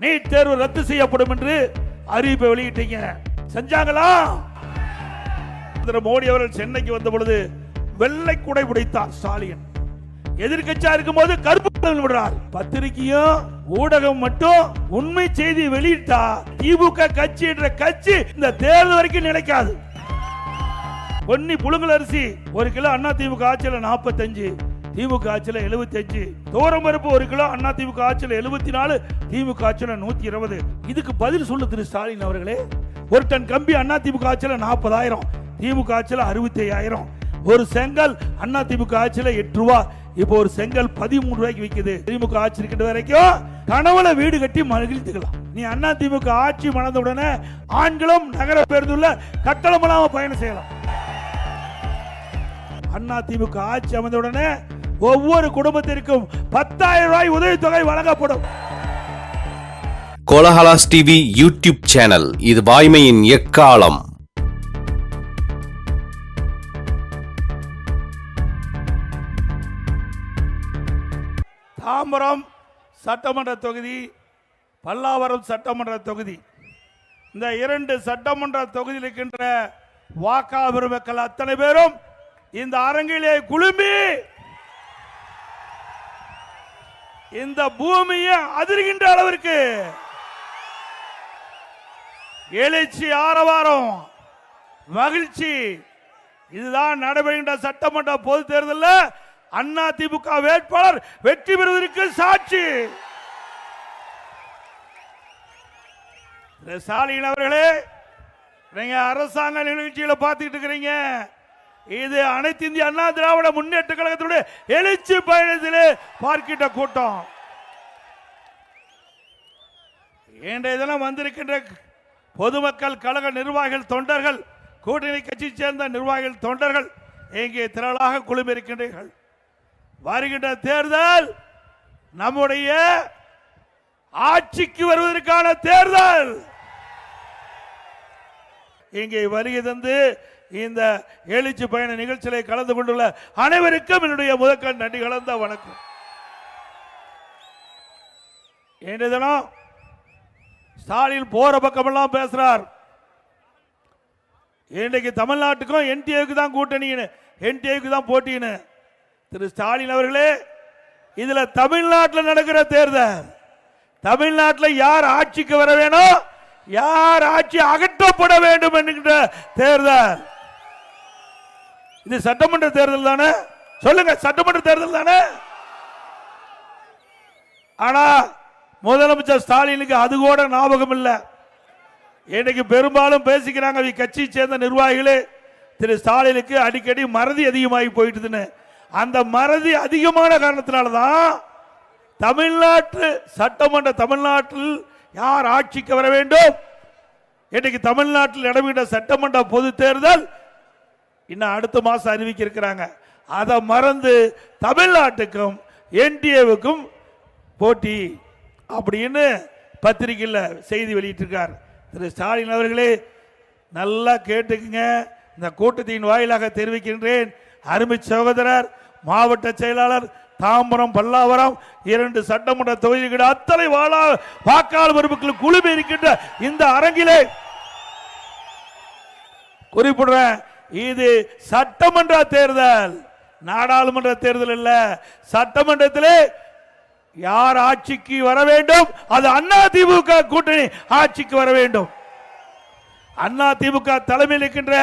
NEET தேர்வு ரத்து செய்யப்படும் என்று அறிவிப்பை வெளியிட்டீங்க. செஞ்சாங்களா? மோடி அவர்கள் சென்னைக்கு வந்த பொழுது வெள்ளை குடை பிடித்தார் ஸ்டாலின். எதிர்கட்சியா இருக்கும் போது கருப்பு விடுறார். பத்திரிகையும் ஊடகம் மட்டும் உண்மை செய்தி வெளியிட்டா திமுக கட்சி என்ற கட்சி இந்த தேர்தல் வரைக்கும் நிலைக்காது. பொன்னி புழுங்கல் அரிசி 1 கிலோ அண்ணா திமுக ஆட்சியில் 45, திமுக ஆட்சியில் 75. தோரம் பருப்பு 1 கிலோ அண்ணா திமுக ஆட்சியில் 74, திமுக ஆட்சியில் 120. இதுக்கு பதில் சொல்லு திரு ஸ்டாலின் அவர்களே. 1 டன் கம்பி அண்ணா திமுக ஆட்சியில் 40,000, திமுக ஆட்சியில் 65,000. ஒரு செங்கல் அண்ணா திமுக ஆட்சியில் 8 ரூபாய், இப்போ ஒரு செங்கல் 13 ரூபாய்க்கு விற்குது. திமுக ஆட்சி இருக்கின்ற வரைக்கும் கனவுல வீடு கட்டி மகிழ்ந்துக்கலாம். நீ அண்ணா திமுக ஆட்சி மணந்த உடனே ஆண்களும் நகர பேருந்துள்ள கட்டணம் இல்லாம பயணம் செய்யலாம். அண்ணா திமுக ஆட்சி அமைந்தவுடனே ஒவ்வொரு குடும்பத்திற்கும் 10,000 ரூபாய் உதவித்தொகை வழங்கப்படும். கோலஹலாஸ் டிவி யூடியூப் சேனல், இது வாய்மையின் எக்காலம். தாம்பரம் சட்டமன்ற தொகுதி, பல்லாவரம் சட்டமன்ற தொகுதி, இந்த 2 சட்டமன்ற தொகுதியில் இருக்கின்ற வாக்காளர் மக்கள் அத்தனை பேரும் இந்த அரங்கிலே குழுமி இந்த பூமியை அதிர்கின்ற அளவிற்கு எழுச்சி, ஆரவாரம், மகிழ்ச்சி, இதுதான் நடைபெறுகின்ற சட்டமன்ற பொது தேர்தலில் அண்ணா திமுக வேட்பாளர் வெற்றி பெறுவதற்கு சாட்சி. ஸ்டாலின் அவர்களே, நீங்க அரசாங்க நிகழ்ச்சிகளை பார்த்துக்கிட்டு இருக்கிறீங்க. இது அனைத்து இந்திய அண்ணா திராவிட முன்னேற்ற கழகத்துடைய எழுச்சி பயணத்திலே பார்க்கின்ற கூட்டம். இன்றைய தினம் வந்திருக்கின்ற பொதுமக்கள், கழக நிர்வாகிகள், தொண்டர்கள், கூட்டணி கட்சி சேர்ந்த நிர்வாகிகள், தொண்டர்கள் இங்கே திரளாக குழுமி இருக்கின்றீர்கள். வருகின்ற தேர்தல் நம்முடைய ஆட்சிக்கு வருவதற்கான தேர்தல். இங்கே வருகை தந்து இந்த எழுச்சி பயண நிகழ்ச்சியை கலந்து கொண்டுள்ள அனைவருக்கும் என்னுடைய முதற்கண் நன்றி கலந்த வணக்கம். இன்றைய தினம் ஸ்டாலின் போற பக்கமெல்லாம் பேசுறார். இன்றைக்கு தமிழ்நாட்டுக்கும் என்டிஏவுக்கு தான் கூட்டணி, என்டிஏவுக்கு தான் போட்டின்னு. திரு ஸ்டாலின் அவர்களே, இதுல தமிழ்நாட்டில் நடக்கிற தேர்தல், தமிழ்நாட்டில் யார் ஆட்சிக்கு வர வேணும், யார் ஆட்சி அகற்றப்பட வேண்டும் என்கின்ற தேர்தல். இது சட்டமன்ற தேர்தல் தானே? சொல்லுங்க, சட்டமன்ற தேர்தல் தானே? ஆனா முதலமைச்சர் ஸ்டாலினுக்கு அது கூட ஞாபகம் இல்லை. இன்னைக்கு பெரும்பாலும் பேசிக்கிறாங்க கட்சியை சேர்ந்த நிர்வாகிகளே, திரு ஸ்டாலினுக்கு அடிக்கடி மறதி அதிகமாகி போயிட்டுதுன்னு. அந்த மறதி அதிகமான காரணத்தினால்தான் தமிழ்நாட்டு சட்டமன்ற, தமிழ்நாட்டில் யார் ஆட்சிக்கு வர வேண்டும், இன்னைக்கு தமிழ்நாட்டில் நடைபெற்ற சட்டமன்ற பொது தேர்தல் இன்னும் அடுத்த மாசம் அறிவிக்க இருக்கிறாங்க. அதை மறந்து தமிழ்நாட்டுக்கும் என்டிஏவுக்கும் போட்டி அப்படின்னு பத்திரிகையில் செய்தி வெளியிட்டிருக்கார். திரு ஸ்டாலின் அவர்களே, நல்லா கேட்டுக்குங்க. இந்த கூட்டத்தின் வாயிலாக தெரிவிக்கின்றேன், அருமை சகோதரர் மாவட்ட செயலாளர் தாம்பரம், பல்லாவரம் 2 சட்டமன்ற தொகுதிகள் அத்தனை வாக்காளர் பெருமக்கள் குழுமி இருக்கின்ற இந்த அரங்கிலே குறிப்பிடுறேன், இது சட்டமன்ற தேர்தல், நாடாளுமன்ற தேர்தல் இல்ல. சட்டமன்றத்திலே யார் ஆட்சிக்கு வர வேண்டும், அது அண்ணா திமுக கூட்டணி ஆட்சிக்கு வர வேண்டும். அண்ணா திமுக தலைமையில் இருக்கின்ற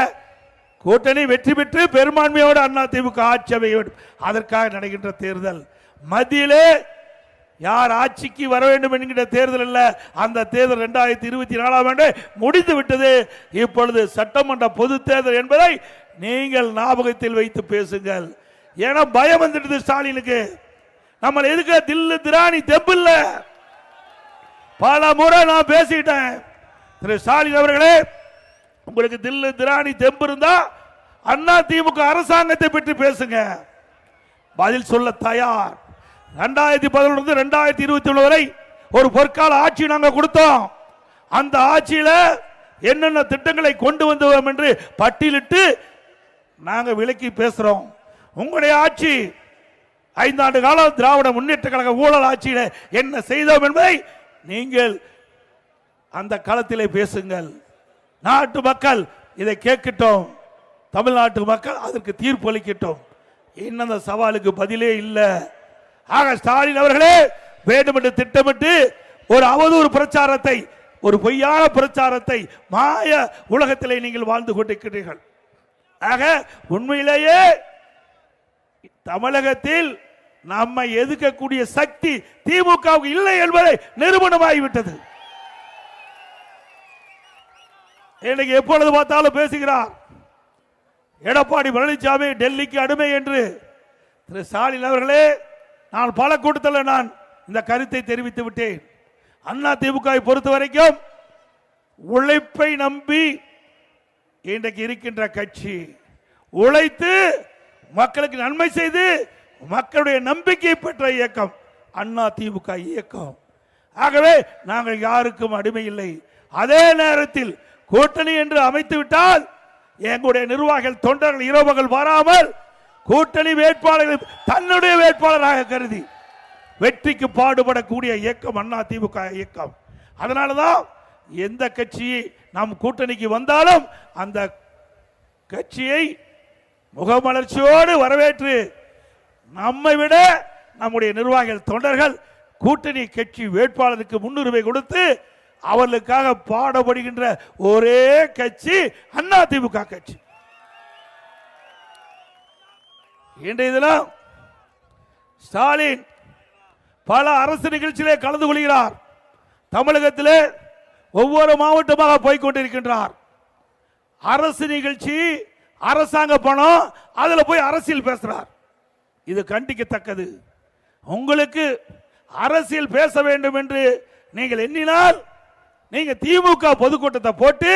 கூட்டணி வெற்றி பெற்று பெரும்பான்மையோடு அண்ணா திமுக ஆட்சி அமைய வேண்டும். அதற்காக நடக்கின்ற தேர்தல். மத்தியிலே யார் ஆட்சிக்கு வர வேண்டும் என்கின்ற தேர்தல் அல்ல. அந்த தேர்தல் 2024ஆம் ஆண்டு முடிந்து விட்டது. இப்பொழுது சட்டமன்ற பொது தேர்தல் என்பதை நீங்கள் ஞாபகத்தில் வைத்து பேசுங்கள். ஏன்னா பயம் வந்துடுது ஸ்டாலினுக்கு. நம்ம எதுக்கு தில்லு திராணி தெம்பில்ல, பல முறை நான் பேசிட்டேன். திரு ஸ்டாலின் அவர்களே, உங்களுக்கு தில்லு திராணி தெம்பு இருந்தா அண்ணா திமுக அரசாங்கத்தை பற்றி பேசுங்க, பதில் சொல்ல தயார். 2011 2021 வரை ஒரு பொற்கால ஆட்சி நாங்கள் கொடுத்தோம். அந்த ஆட்சியில என்னென்ன திட்டங்களை கொண்டு வந்தோம் என்று பட்டியலிட்டு நாங்கள் விலக்கி பேசுறோம். உங்களுடைய ஆட்சி 5 ஆண்டு காலம் திராவிட முன்னேற்ற கழக ஊழல் ஆட்சியில என்ன செய்தோம் என்பதை நீங்கள் அந்த களத்திலே பேசுங்கள். நாட்டு மக்கள் இதை கேட்கட்டும், தமிழ்நாட்டு மக்கள் அதற்கு தீர்ப்பு அளிக்கட்டும். இன்னும் அந்த சவாலுக்கு பதிலே இல்லை. ஆக ஸ்டாலின் அவர்களே, வேண்டுமென்று திட்டமிட்டு ஒரு அவதூறு பிரச்சாரத்தை, ஒரு பொய்யான பிரச்சாரத்தை மாய உலகத்திலே நீங்கள் வாழ்ந்து கொண்டிருக்கிறீர்கள். ஆக உண்மையிலேயே தமிழகத்தில் நம்மை எதிர்க்கக்கூடிய சக்தி திமுகவுக்கு இல்லை என்பதை நிரூபணமாகிவிட்டது. இன்னைக்கு எப்பொழுது பார்த்தாலும் பேசுகிறார் எடப்பாடி பழனிசாமி டெல்லிக்கு அடிமை என்று. திரு ஸ்டாலின் அவர்களே, நான் பல கூட்டத்தில் நான் இந்த கருத்தை தெரிவித்து விட்டேன். அண்ணா திமுகவை பொறுத்த வரைக்கும் உழைப்பை நம்பி இன்றைக்கு இருக்கின்ற கட்சி, உழைத்து மக்களுக்கு நன்மை செய்து மக்களுடைய நம்பிக்கை பெற்ற இயக்கம் அண்ணா திமுக இயக்கம். ஆகவே நாங்கள் யாருக்கும் அடிமை இல்லை. அதே நேரத்தில் கூட்டணி என்று அமைத்து விட்டால் எங்களுடைய நிர்வாகிகள் தொண்டர்கள் இரவுகள் வராமல் கூட்டணி வேட்பாளர்கள் தன்னுடைய வேட்பாளராக கருதி வெற்றிக்கு பாடுபடக்கூடிய இயக்கம் அண்ணா திமுக இயக்கம். அதனாலதான் எந்த கட்சி நம் கூட்டணிக்கு வந்தாலும் அந்த கட்சியை முகமலர்ச்சியோடு வரவேற்று நம்மை விட நம்முடைய நிர்வாகிகள் தொண்டர்கள் கூட்டணி கட்சி வேட்பாளருக்கு முன்னுரிமை கொடுத்து அவர்களுக்காக பாடுபடுகின்ற ஒரே கட்சி அண்ணா திமுக கட்சி. இன்றைய தினம் ஸ்டாலின் பல அரசு நிகழ்ச்சியிலே கலந்து கொள்கிறார். தமிழகத்திலே ஒவ்வொரு மாவட்டமாக போய்கொண்டிருக்கின்றார். அரசு நிகழ்ச்சி, அரசாங்க பணம், அதுல போய் அரசியல் பேசுறார். இது கண்டிக்கத்தக்கது. உங்களுக்கு அரசியல் பேச வேண்டும் என்று நீங்கள் எண்ணினால் நீங்க திமுக பொதுக்கூட்டத்தை போட்டு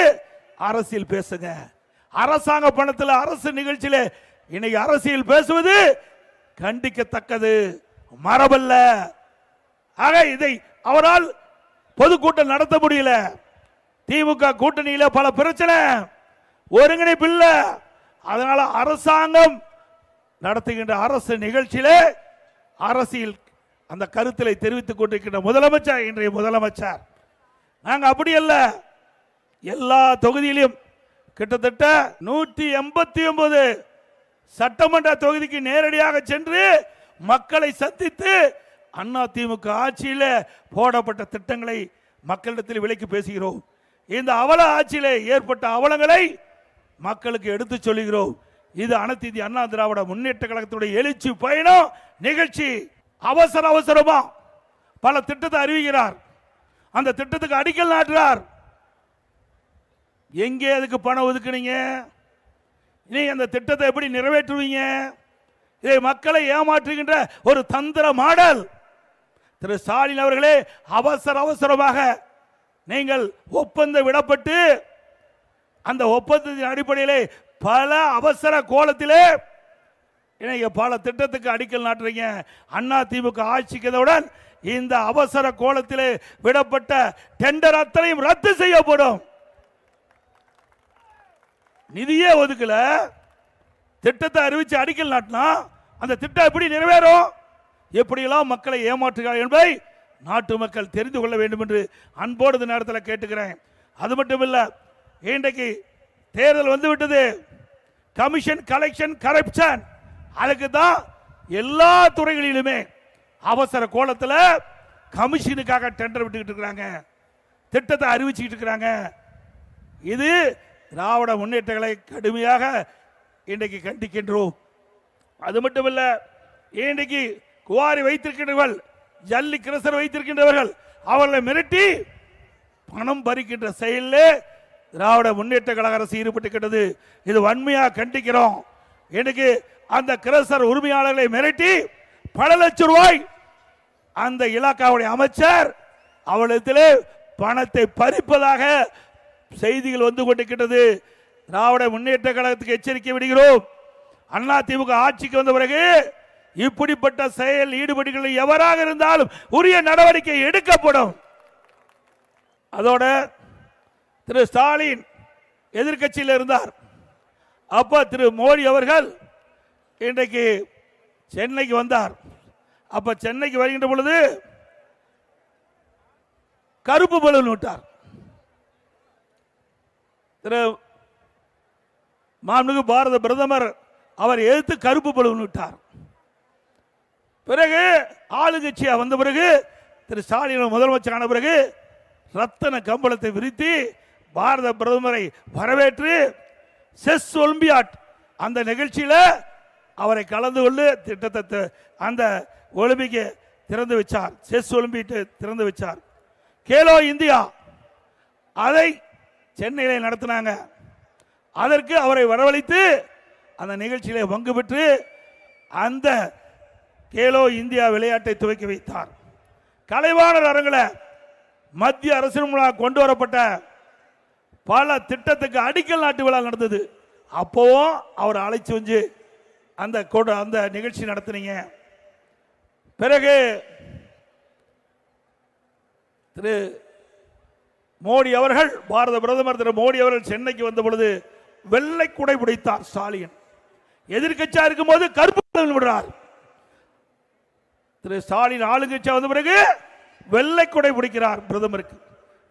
அரசியல் பேசுங்க. அரசாங்க பணத்தில் அரசு நிகழ்ச்சியில இன்னைக்கு அரசியல் பேசுவது கண்டிக்கத்தக்கது, மரபல்ல. ஆக இதை அவரால் பொதுக்கூட்டம் நடத்த முடியல. திமுக கூட்டணியில பல பிரச்சனை, ஒருங்கிணைப்பு இல்ல. அதனால அரசாங்கம் நடத்துகின்ற அரசு நிகழ்ச்சியிலே அரசியல் அந்த கருத்திலை தெரிவித்துக் கொண்டிருக்கின்ற முதலமைச்சர், இன்றைய முதலமைச்சர். நாங்க அப்படி அல்ல. எல்லா தொகுதியிலும் கிட்டத்தட்ட 189 சட்டமன்ற தொகுதிக்கு நேரடியாக சென்று மக்களை சந்தித்து அண்ணா திமுக ஆட்சியில் போடப்பட்ட திட்டங்களை மக்களிடத்தில் விலைக்கு பேசுகிறோம். இந்த அவல ஆட்சியிலே ஏற்பட்ட அவலங்களை மக்களுக்கு எடுத்து சொல்லுகிறோம். இது அனைத்து இந்திய அண்ணா திராவிட முன்னேற்ற கழகத்துடைய எழுச்சி பயணம் நிகழ்ச்சி. அவசர அவசரமா பல திட்டத்தை அறிவிக்கிறார், அந்த திட்டத்துக்கு அடிக்கல் நாட்டுறார். எங்கே அதுக்கு பணம் ஒதுக்குனீங்க? நீங்க அந்த திட்டத்தை எப்படி நிறைவேற்றுவீங்க? இதை மக்களை ஏமாற்றுகின்ற ஒரு தந்திர மாடல். திரு ஸ்டாலின் அவர்களே, அவசர அவசரமாக நீங்கள் ஒப்பந்தம் விடப்பட்டு அந்த ஒப்பந்தத்தின் அடிப்படையிலே பல அவசர கோலத்திலே பல திட்டத்துக்கு அடிக்கல் நாட்டுறீங்க. அண்ணா திமுக ஆட்சிக்கவுடன் இந்த அவசர கோலத்திலே விடப்பட்ட டெண்டர் அத்தனையும் ரத்து செய்யப்படும். நிதியே ஒதுக்கல, திட்டத்தை அறிவிச்சு அடிக்கல் நாட்டினா அந்த திட்டம் எப்படி நிறைவேறும்? எப்படியெல்லாம் மக்களை ஏமாற்றுகிறார் என்பதை நாட்டு மக்கள் தெரிந்து கொள்ள வேண்டும் என்று அன்போடு இந்த நேரத்தில் கேட்டுக்கிறேன். அது மட்டும் இல்ல, இன்றைக்கு தேர்தல் வந்துவிட்டது. கமிஷன், கலெக்ஷன், கரப்ஷன், அதுக்கு தான் எல்லா துறைகளிலுமே அவசர கோலத்தில் கமிஷனுக்காக டெண்டர் விட்டுக்கிட்டு இருக்கிறாங்க, திட்டத்தை அறிவிச்சுக்கிட்டு இருக்கிறாங்க. இது திராவிட முன்னேற்றங்களை கடுமையாக இன்றைக்கு கண்டிக்கின்றோம். அது மட்டும் இல்ல, இன்றைக்கு குவாரி வைத்திருக்கின்றவர்கள், ஜல்லி கிரசர் வைத்திருக்கின்றவர்கள், அவர்களை மிரட்டி பணம் பறிக்கின்ற செயலில் திராவிட முன்னேற்ற கழக அரசு ஈடுபட்டுக்கிட்டது. இது வன்மையாக கண்டிக்கிறோம். இன்னைக்கு அந்த கிரசர் உரிமையாளர்களை மிரட்டி பல லட்சம் ரூபாய் அந்த இலாக்காவுடைய அமைச்சர் அவளிடத்திலே பணத்தை பறிப்பதாக செய்திகள் வந்து கொண்டிருக்கிறது. திராவிட முன்னேற்ற கழகத்துக்கு எச்சரிக்கை விடுகிறோம். அண்ணா திமுக ஆட்சிக்கு வந்த பிறகு இப்படிப்பட்ட செயல் ஈடுபடுகிற எவராக இருந்தாலும் உரிய நடவடிக்கை எடுக்கப்படும். அதோட திரு ஸ்டாலின் எதிர்கட்சியில் இருந்தார். அப்ப திரு மோடி அவர்கள் இன்றைக்கு சென்னைக்கு வந்தார். அப்ப சென்னைக்கு வருகின்ற பொழுது கருப்பு பலூன் விட்டார். திரு மாண்புமிகு பாரத பிரதமர் அவர் எதிர்த்து கருப்பு பலூன் விட்டார். பிறகு ஆளுங்கட்சியா வந்த பிறகு திரு ஸ்டாலின் முதலமைச்சரான பிறகு ரத்தன கம்பளத்தை விரித்து பாரத பிரதமரை வரவேற்று செஸ் ஒலிம்பியாட் அந்த நிகழ்ச்சியில் அவரை கலந்து கொண்டு திட்டத்தை அந்த ஒலிம்பிக்கை திறந்து வச்சார். செஸ் ஒலிம்பிக் திறந்து வச்சார். கேலோ இந்தியா அதை சென்னையில் நடத்தினாங்க. அதற்கு அவரை வரவழைத்து அந்த நிகழ்ச்சியிலே பங்கு பெற்று அந்த கேலோ இந்தியா விளையாட்டை துவக்கி வைத்தார். கலைவாணர் அரங்கில் மத்திய அரசின் மூலம் கொண்டு வரப்பட்ட பல திட்டத்துக்கு அடிக்கல் நாட்டு விழா நடந்தது. அப்போவும் அவர் அழைச்சி வந்து அந்த நிகழ்ச்சி நடத்தினீங்க. பிறகு திரு மோடி அவர்கள், பாரத பிரதமர் திரு மோடி அவர்கள் சென்னைக்கு வந்த பொழுது வெள்ளை குடை பிடித்தார் ஸ்டாலின். எதிர்கட்சியா இருக்கும் போது கருப்பு விடுறார். திரு ஸ்டாலின் ஆளுங்கட்சியா வந்த பிறகு வெள்ளை குடை பிடிக்கிறார் பிரதமருக்கு.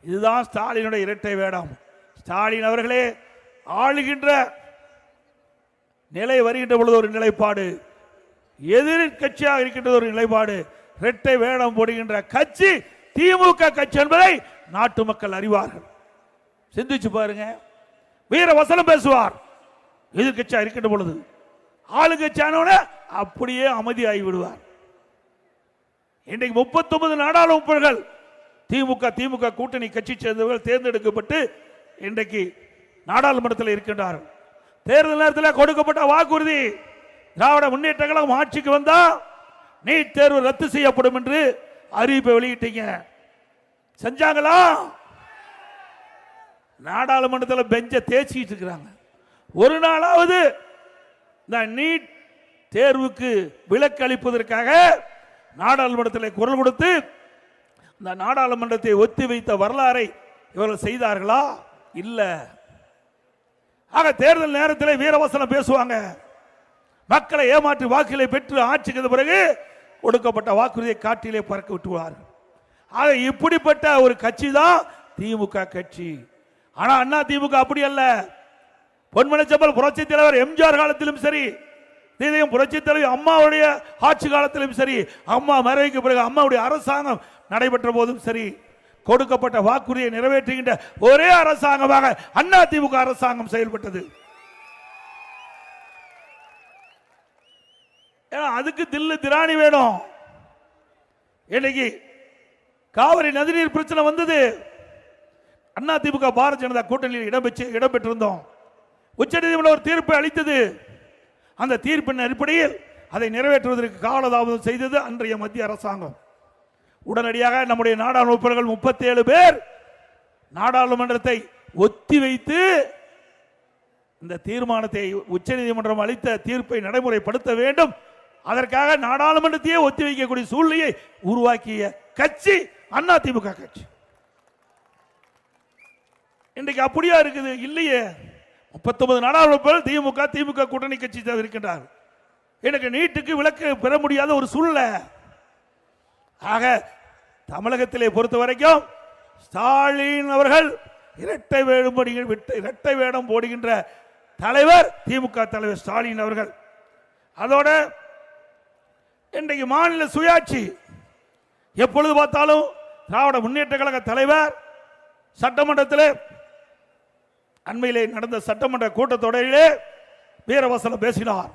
இதுதான் ஸ்டாலினுடைய இரட்டை வேடம். ஸ்டாலின் அவர்களே ஆளுகின்ற நிலை வருகின்ற பொழுது ஒரு நிலைப்பாடு, எதிர்கட்சியாக இருக்கின்ற ஒரு நிலைப்பாடு, இரட்டை வேடம் போடுகின்ற கட்சி திமுக கட்சி என்பதை நாட்டு மக்கள் அறிவார்கள். சிந்திச்சு பாருங்க. வீர வசனம் பேசுவார் எதிர்கட்சியா இருக்கின்ற பொழுது, ஆளுங்கட்சியான அப்படியே அமைதியாகி விடுவார். இன்றைக்கு 39 நாடாளுமன்றங்கள் திமுக கூட்டணி கட்சி சேர்ந்தவர்கள் தேர்ந்தெடுக்கப்பட்டு இன்றைக்கு நாடாளுமன்றத்தில் இருக்கின்றார்கள். தேர்தல் நேரத்தில் கொடுக்கப்பட்ட வாக்குறுதி, திராவிட முன்னேற்ற கழகம் ஆட்சிக்கு வந்தா நீட் தேர்வு ரத்து செய்யப்படும் என்று அறிவிப்பை வெளியிட்டீங்க. செஞ்சாங்களா? நாடாளுமன்றத்தில் பெஞ்ச தேய்ச்சிட்டு இருக்கிறாங்க. ஒரு நாளாவது இந்த நீட் தேர்வுக்கு விலக்கு அளிப்பதற்காக நாடாளுமன்றத்தில் குரல் கொடுத்து இந்த நாடாளுமன்றத்தை ஒத்தி வைத்த வரலாறை இவர்கள் செய்தார்களா? இல்ல. ஆக தேர்தல் நேரத்தில் வீரவசனம் பேசுவாங்க, மக்களை ஏமாற்றி வாக்குகளை பெற்று ஆட்சிக்கு பிறகு கொடுக்கப்பட்ட வாக்குறுதியை காட்டிலே பறக்க விட்டுவார்கள். ஆக இப்படிப்பட்ட ஒரு கட்சி தான் திமுக கட்சி. ஆனா அண்ணா திமுக அப்படி அல்ல. பொன்மனச்செம்மல் புரட்சி தலைவர் எம்ஜிஆர் காலத்திலும் சரி, புரட்சி தலைவர் அம்மாவுடைய ஆட்சி காலத்திலும் சரி, அம்மா மறைவுக்கு பிறகு அம்மாவுடைய அரசாங்கம் நடைபெற்ற போதும் சரி, கொடுக்கப்பட்ட வாக்குறுதியை நிறைவேற்றுகின்ற ஒரே அரசாங்கமாக அண்ணா திமுக அரசாங்கம் செயல்பட்டது. அதுக்கு தில்லு திராணி வேணும். இன்னைக்கு காவிரி நதிநீர் பிரச்சனை வந்தது, அண்ணா திமுக பாரதிய ஜனதா கூட்டணியில் இடம்பெற்றிருந்தோம். உச்சநீதிமன்றம் ஒரு தீர்ப்பை அளித்தது. அந்த தீர்ப்பின் அடிப்படையில் அதை நிறைவேற்றுவதற்கு காலதாமதம் செய்தது அன்றைய மத்திய அரசாங்கம். உடனடியாக நம்முடைய நாடாளுமன்ற உறுப்பினர்கள் 37 பேர் நாடாளுமன்றத்தை ஒத்தி வைத்து இந்த தீர்மானத்தை, உச்சநீதிமன்றம் அளித்த தீர்ப்பை நடைமுறைப்படுத்த வேண்டும், அதற்காக நாடாளுமன்றத்தையே ஒத்தி வைக்கக்கூடிய சூழ்நிலையை உருவாக்கிய கட்சி அண்ணா திமுக கட்சி. இன்றைக்கு அப்படியா இருக்குது? இல்லையே. 39 நாடாளுமன்ற திமுக கூட்டணி கட்சி இருக்கின்றார். எனக்கு நீட்டுக்கு விலக்கு பெற முடியாத ஒரு சூழ்நிலை. ஆக தமிழகத்திலே பொறுத்த வரைக்கும் ஸ்டாலின் அவர்கள் இரட்டை வேடம் போடுகின்ற தலைவர் திமுக தலைவர் ஸ்டாலின் அவர்கள். அதோட இன்றைக்கு மாநில சுயாட்சி, எப்பொழுது பார்த்தாலும் திராவிட முன்னேற்ற கழக தலைவர் சட்டமன்றத்தில் அண்மையிலே நடந்த சட்டமன்ற கூட்டத்தொடரிலே வீரவசனம் பேசினார்.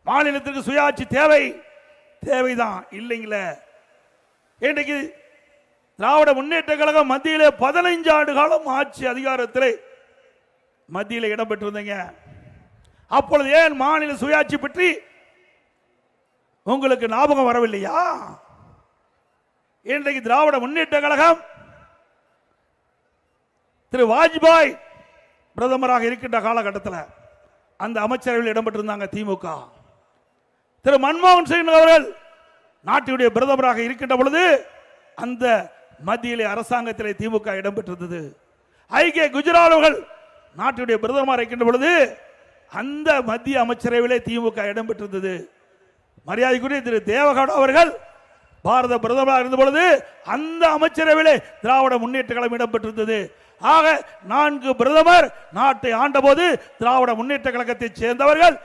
மாநிலத்திற்கு சுயாட்சி தேவைதான் இல்லைங்களே. இன்றைக்கு திராவிட முன்னேற்ற கழகம் மத்தியிலே 15 ஆண்டு காலம் ஆட்சி அதிகாரத்தில் மத்தியில் இடம்பெற்றிருந்தீங்க. அப்பொழுது ஏன் மாநில சுயாட்சி பற்றி உங்களுக்கு ஞாபகம் வரவில்லையா? இன்றைக்கு திராவிட முன்னேற்ற கழகம் திரு வாஜ்பாய் பிரதமராக இருக்கின்ற காலகட்டத்தில் அந்த அமைச்சரவையில் இடம்பெற்றிருந்தாங்க திமுக. திரு மன்மோகன் சிங் அவர்கள் நாட்டுடைய பிரதமராக இருக்கின்ற பொழுது அந்த மத்தியிலே அரசாங்கத்திலே திமுக இடம்பெற்றிருந்தது. ஐக்கிய குஜரால் அவர்கள் நாட்டுடைய பிரதமராக இருக்கின்ற பொழுது அந்த மத்திய அமைச்சரவையிலே திமுக இடம்பெற்றிருந்தது. மரியாதைக்குரிய திரு தேவகவுடா அவர்கள் பாரத பிரதமராக இருந்த பொழுது அந்த அமைச்சரவையிலே திராவிட முன்னேற்ற கழகம் இடம்பெற்றிருந்தது. ஆக 4 பிரதமர் நாட்டை ஆண்டபோது திராவிட முன்னேற்ற கழகத்தை சேர்ந்தவர்கள்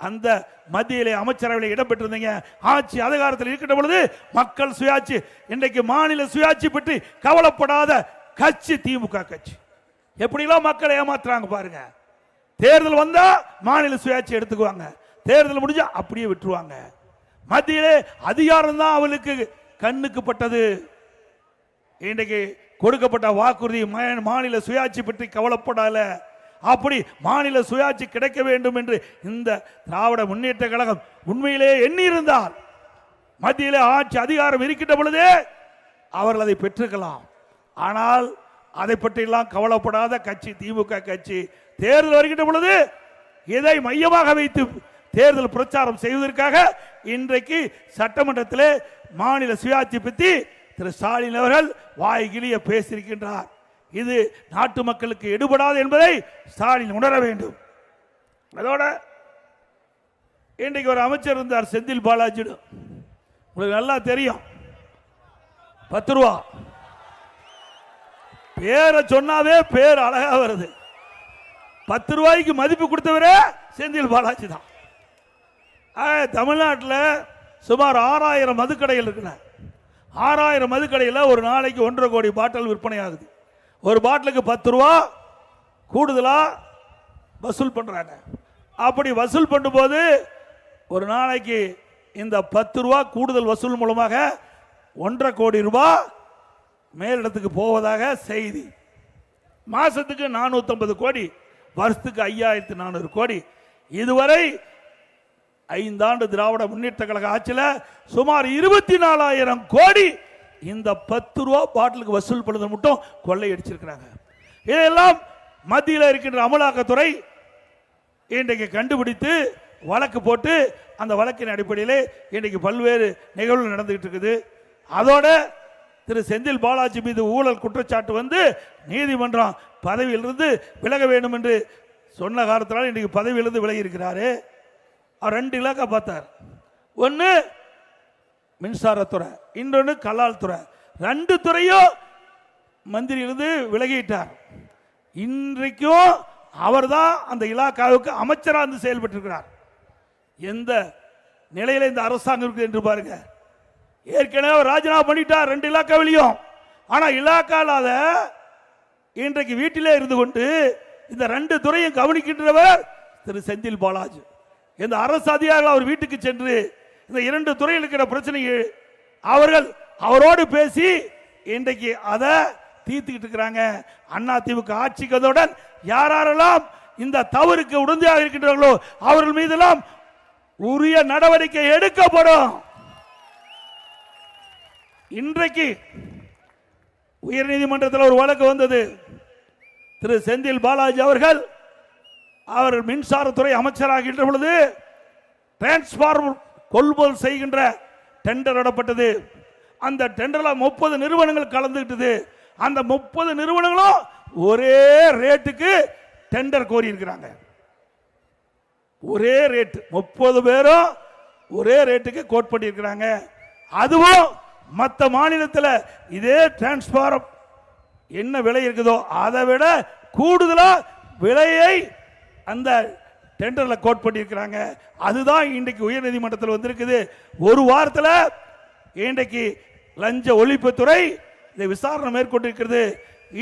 அந்த மத்தியிலே அமைச்சரவையில் இடம்பெற்றிருந்தீங்க. ஆட்சி அதிகாரத்தில் இருக்கின்ற பொழுது மக்கள் சுயாட்சி, இன்றைக்கு மாநில சுயாட்சி பற்றி கவலைப்படாத கட்சி திமுக கட்சி. எப்படிலாம் மக்களை ஏமாத்துறாங்க பாருங்க. தேர்தல் வந்தா மாநில சுயாட்சி எடுத்துக்குவாங்க, தேர்தல் முடிஞ்சா அப்படியே விட்டுருவாங்க. மத்தியிலே அதிகாரம் தான் அவளுக்கு கண்ணுக்கு பட்டது. இன்றைக்கு கொடுக்கப்பட்ட வாக்குறுதி மாநில சுயாட்சி பற்றி கவலைப்படாத, அப்படி மாநில சுயாட்சி கிடைக்க வேண்டும் என்று இந்த திராவிட முன்னேற்ற கழகம் உண்மையிலே எண்ணி இருந்தால் மத்தியிலே ஆட்சி அதிகாரம் இருக்கின்ற பொழுதே அவர்கள் அதை பெற்றுக்கலாம். ஆனால் அதை பற்றியெல்லாம் கவலைப்படாத கட்சி திமுக கட்சி. தேர்தல் வருகின்ற பொழுது இதை மையமாக வைத்து தேர்தல் பிரச்சாரம் செய்வதற்காக இன்றைக்கு சட்டமன்றத்தில் மாநில சுயாட்சி பற்றி திரு ஸ்டாலின் அவர்கள் வாய்கிலிய பேசியிருக்கின்றார். இது நாட்டு மக்களுக்கு எடுபடாது என்பதை ஸ்டாலின் உணர வேண்டும். அதோட இன்றைக்கு ஒரு அமைச்சர் இருந்தார் செந்தில் பாலாஜி, உங்களுக்கு நல்லா தெரியும். 10 ரூபா பேரை சொன்னாவே பேர் அழகா வருது. 10 ரூபாய்க்கு மதிப்பு கொடுத்தவரே செந்தில் பாலாஜி தான். தமிழ்நாட்டில் சுமார் 6000 மதுக்கடைகள் இருக்குங்க. 6000 மதுக்கடையில் ஒரு நாளைக்கு 1.5 கோடி பாட்டில் விற்பனை ஆகுது. ஒரு பாட்டிலுக்கு 10 ரூபா கூடுதலா வசூல் பண்றாங்க. அப்படி வசூல் பண்ணும்போது ஒரு நாளைக்கு இந்த 10 ரூபா கூடுதல் வசூல் மூலமாக 1.5 கோடி ரூபாய் மேலிடத்துக்கு போவதாக செய்தி. மாசத்துக்கு 450 கோடி, வருஷத்துக்கு 5400 கோடி. இதுவரை 5 ஆண்டு திராவிட முன்னேற்ற கழக ஆட்சியில் சுமார் 24,000 கோடி இந்த 10 ரூபா பாட்டிலுக்கு வசூல் பண்ணுறது மட்டும் கொள்ளையடிச்சிருக்கிறாங்க. இதெல்லாம் மத்தியில் இருக்கின்ற அமலாக்கத்துறை இன்றைக்கு கண்டுபிடித்து வழக்கு போட்டு அந்த வழக்கின் அடிப்படையில் இன்றைக்கு பல்வேறு நிகழ்வுகள் நடந்துகிட்டு இருக்குது. அதோட திரு செந்தில் பாலாஜி மீது ஊழல் குற்றச்சாட்டு வந்து நீதிமன்றம் பதவியிலிருந்து விலக வேண்டும் என்று சொன்ன காரணத்தினால் இன்றைக்கு பதவியிலிருந்து விலகி இருக்கிறாரு. அவர் 2 இலாக்கா பார்த்தார். ஒன்று மின்சாரத்துறை, இன்னொன்று கலால் துறை. 2 துறையும் மந்திரியிலிருந்து விலகிட்டார். இன்றைக்கும் அவர் தான் அந்த இலாக்காவுக்கு அமைச்சராக இருந்து செயல்பட்டு இருக்கிறார். எந்த நிலையில் இந்த அரசாங்கம் இருக்குது என்று பாருங்க. ஏற்கனவே ராஜினாமா பண்ணிட்டார் 2 இலாக்காவிலையும். ஆனா இலாக்கால இன்றைக்கு வீட்டிலே இருந்து கொண்டு இந்த 2 துறையும் கவனிக்கின்றவர் திரு செந்தில் பாலாஜி. இந்த அரசு அதிகாரிகள் அவர் வீட்டுக்கு சென்று இந்த 2 துறையில் இருக்கிற பிரச்சனையை அவர்கள் அவரோடு பேசி இன்றைக்கு அதை தீர்த்துக்கிட்டு இருக்கிறாங்க. அண்ணா திமுக ஆட்சிக்கு வந்தவுடன் யாரெல்லாம் இந்த தவறுக்கு உடந்தையாக இருக்கின்றார்களோ அவர்கள் மீதெல்லாம் உரிய நடவடிக்கை எடுக்கப்படும். இன்றைக்கு உயர்நீதிமன்றத்தில் ஒரு வழக்கு வந்தது. திரு செந்தில் பாலாஜி அவர்கள் அவர் மின்சாரத்துறை அமைச்சராகின்ற பொழுது டிரான்ஸ்பார்மர் கொள்முதல் செய்கின்ற டெண்டர் நடப்பட்டது. அந்த டெண்டர்ல 30 நிறுவனங்கள் கலந்துகிட்டது. அந்த 30 நிறுவனங்களும் ஒரே ரேட்டுக்கு டெண்டர் கோரி இருக்கிறாங்க. ஒரே ரேட், 30 பேரும் ஒரே ரேட்டுக்கு கோட் பண்ணி இருக்கிறாங்க. அதுவும் மற்ற மாநிலத்தில் இதே டிரான்ஸ்பார்மர் என்ன விலை இருக்குதோ அதை விட கூடுதலா விலையை அந்த டெண்டர்ல கோட் பண்ணி இருக்கிறாங்க. அதுதான் இன்றைக்கு உயர்நீதிமன்றத்தில் வந்திருக்குது. ஒரு வாரத்தில் இன்றைக்கு லஞ்ச ஒழிப்புத்துறை இந்த விசாரணை மேற்கொண்டிருக்கிறது.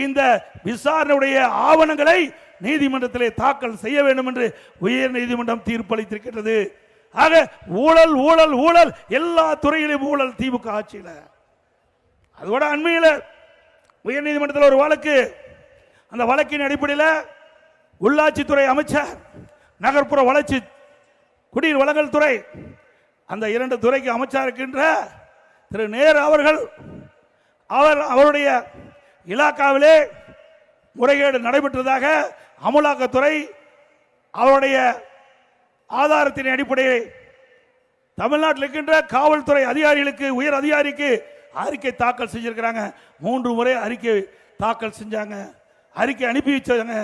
இந்த விசாரணையுடைய ஆவணங்களை நீதிமன்றத்திலே தாக்கல் செய்ய வேண்டும் என்று உயர் நீதிமன்றம் தீர்ப்பளித்திருக்கிறது. ஆக ஊழல் ஊழல் ஊழல், எல்லா துறையிலும் ஊழல் திமுக ஆட்சியில். அதோட அண்மையில் உயர் நீதிமன்றத்தில் ஒரு வழக்கு. அந்த வழக்கின் அடிப்படையில் உள்ளாட்சித்துறை அமைச்சர், நகர்ப்புற வளர்ச்சி, குடிநீர் வழங்கல் துறை, அந்த 2 துறைக்கு அமைச்சர் இருக்கின்ற திரு நேரு அவர்கள் அவருடைய இலாக்காவிலே முறைகேடு நடைபெற்றதாக அமலாக்கத்துறை அவருடைய ஆதாரத்தின் அடிப்படையில் தமிழ்நாட்டில் இருக்கின்ற காவல்துறை அதிகாரிகளுக்கு, உயர் அதிகாரிக்கு அறிக்கை தாக்கல் செஞ்சிருக்கிறாங்க. 3 முறை அறிக்கை தாக்கல் செஞ்சாங்க, அறிக்கை அனுப்பி வச்சாங்க.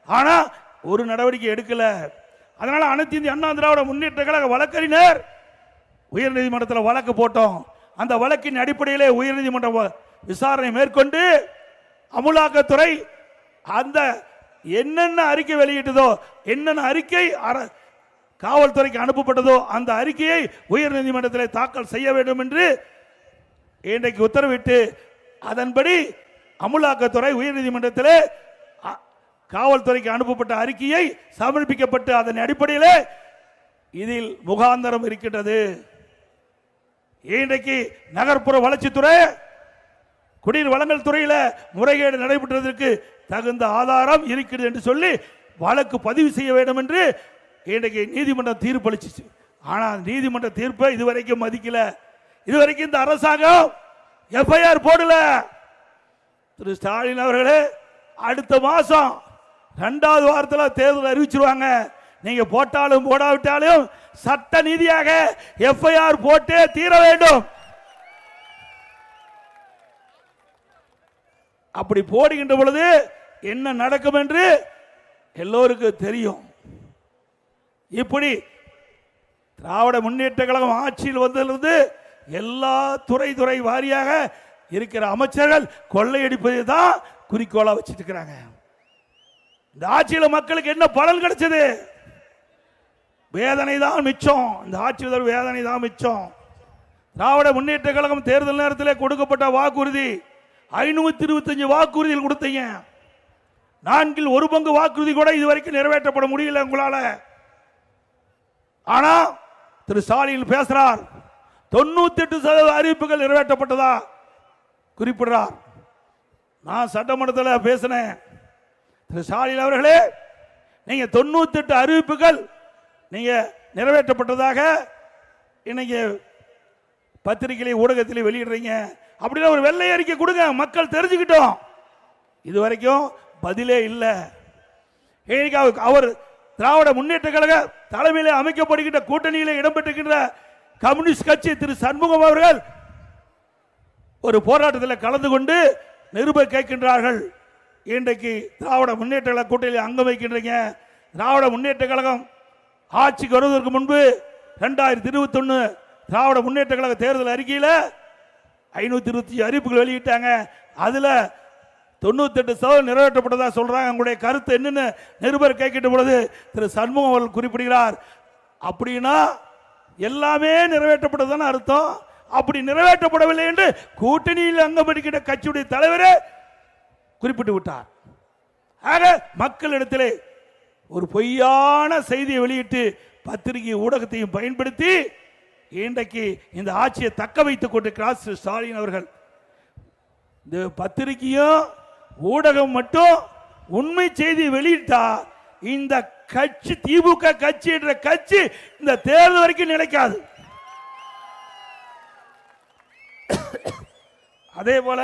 ஆனா ஒரு நடவடிக்கை எடுக்கல. அதனால அனைத்து இந்திய அண்ணா திராவிட முன்னேற்ற கழக வழக்கறிஞர் உயர் நீதிமன்றத்தில் வழக்கு போட்டோம். அந்த வழக்கின் அடிப்படையிலே உயர்நீதிமன்ற விசாரணை மேற்கொண்டு அமலாக்கத்துறை அந்த என்னென்ன அறிக்கை வெளியிட்டதோ, என்னென்ன அறிக்கை காவல்துறைக்கு அனுப்பப்பட்டதோ அந்த அறிக்கையை உயர்நீதிமன்றத்தில் தாக்கல் செய்ய வேண்டும் என்று இன்றைக்கு உத்தரவிட்டு, அதன்படி அமலாக்கத்துறை உயர்நீதிமன்றத்தில் காவல்துறைக்கு அனுப்பப்பட்ட அறிக்கையை சமர்ப்பிக்கப்பட்டு அதன் அடிப்படையில் இதில் முகாந்தரம் இருக்கின்றது. இன்றைக்கு நகர்ப்புற வளர்ச்சித்துறை, குடிநீர் வழங்கல் துறையில் முறைகேடு நடைபெற்றதற்கு தகுந்த ஆதாரம் இருக்கிறது என்று சொல்லி வழக்கு பதிவு செய்ய வேண்டும் என்று இன்றைக்கு நீதிமன்றம் தீர்ப்பளிச்சிச்சு. ஆனால் நீதிமன்ற தீர்ப்பை இதுவரைக்கும் மதிக்கல. இதுவரைக்கும் இந்த அரசாங்கம் எஃப்ஐஆர் போடல. திரு ஸ்டாலின் அவர்களே, அடுத்த மாசம் 2வது வாரத்தில் தேர்தல் அறிவிச்சிருவாங்க. நீங்க போட்டாலும் போடாவிட்டாலும் சட்ட நீதியாக எஃப்ஐஆர் போட்டே தீர வேண்டும். அப்படி போடுகின்ற பொழுது என்ன நடக்கும் என்று எல்லோருக்கும் தெரியும். இப்படி திராவிட முன்னேற்ற கழகம் ஆட்சியில் வந்திருந்து எல்லா துறை வாரியாக இருக்கிற அமைச்சர்கள் கொள்ளையடிப்பதை தான் குறிக்கோளா வச்சிட்டு இருக்கிறாங்க. இந்த ஆட்சியில் மக்களுக்கு என்ன பலன் கிடைச்சது? வேதனை தான் மிச்சம். இந்த ஆட்சியில் வேதனை தான் மிச்சம். திராவிட முன்னேற்ற கழகம் தேர்தல் நேரத்தில் கொடுக்கப்பட்ட வாக்குறுதி 525 வாக்குறுதிகள் கொடுத்தீங்க. 1/4 வாக்குறுதி கூட இதுவரைக்கும் நிறைவேற்றப்பட முடியல உங்களால. ஆனா திரு ஸ்டாலின் பேசுறார், 98% அறிவிப்புகள் நிறைவேற்றப்பட்டதா குறிப்பிடுறார். நான் சட்டமன்றத்தில் பேசினேன். திரு ஸ்டாலின் அவர்களே, நீங்க 98 அறிவிப்புகள் நீங்க நிறைவேற்றப்பட்டதாக இன்னைக்கு பத்திரிகையிலே ஊடகத்திலே வெளியிடுறீங்க. அப்படின்னா ஒரு வெள்ளை அறிக்கை கொடுங்க, மக்கள் தெரிஞ்சுக்கிட்டோம். இதுவரைக்கும் பதிலே இல்லை. அவர் திராவிட முன்னேற்ற கழக தலைமையில் அமைக்கப்படுகின்ற கூட்டணியில் இடம்பெற்றிருக்கின்ற கம்யூனிஸ்ட் கட்சி திரு சண்முகம் அவர்கள் ஒரு போராட்டத்தில் கலந்து கொண்டு நிருபர் கேட்கின்றார்கள். இன்றைக்கு திராவிட முன்னேற்ற கழக கூட்டணியில் அங்கம் வைக்கின்றீங்க. திராவிட முன்னேற்ற கழகம் ஆட்சிக்கு வருவதற்கு முன்பு 2021 திராவிட முன்னேற்ற கழக தேர்தல் அறிக்கையில் 525 அறிவிப்புகள் வெளியிட்டாங்க. அதுல 98% நிறைவேற்றப்பட்டதா சொல்றாங்க. உங்களுடைய கருத்து என்னன்னு நிருபர் கேட்கின்ற பொழுது திரு சண்முகம் அவர்கள் குறிப்பிடுகிறார், அப்படின்னா எல்லாமே நிறைவேற்றப்பட்டதுன்னு அர்த்தம். அப்படி நிறைவேற்றப்படவில்லை என்று கூட்டணியில் அங்கம் வகிக்கின்ற கட்சியுடைய தலைவரே குறிப்பிட்டு விட்டார். ஆக மக்களிடத்திலே ஒரு பொய்யான செய்தியை வெளியிட்டு பத்திரிகை ஊடகத்தையும் பயன்படுத்தி இன்றைக்கு இந்த ஆட்சியை தக்க வைத்துக் கொண்டிருக்கிறார் திரு ஸ்டாலின் அவர்கள். இந்த பத்திரிகையும் ஊடகம் மட்டும் உண்மை செய்தி வெளியிட்டா இந்த கட்சி, திமுக கட்சி என்ற கட்சி இந்த தேர்தல் வரைக்கும் நிலைக்காது. அதே போல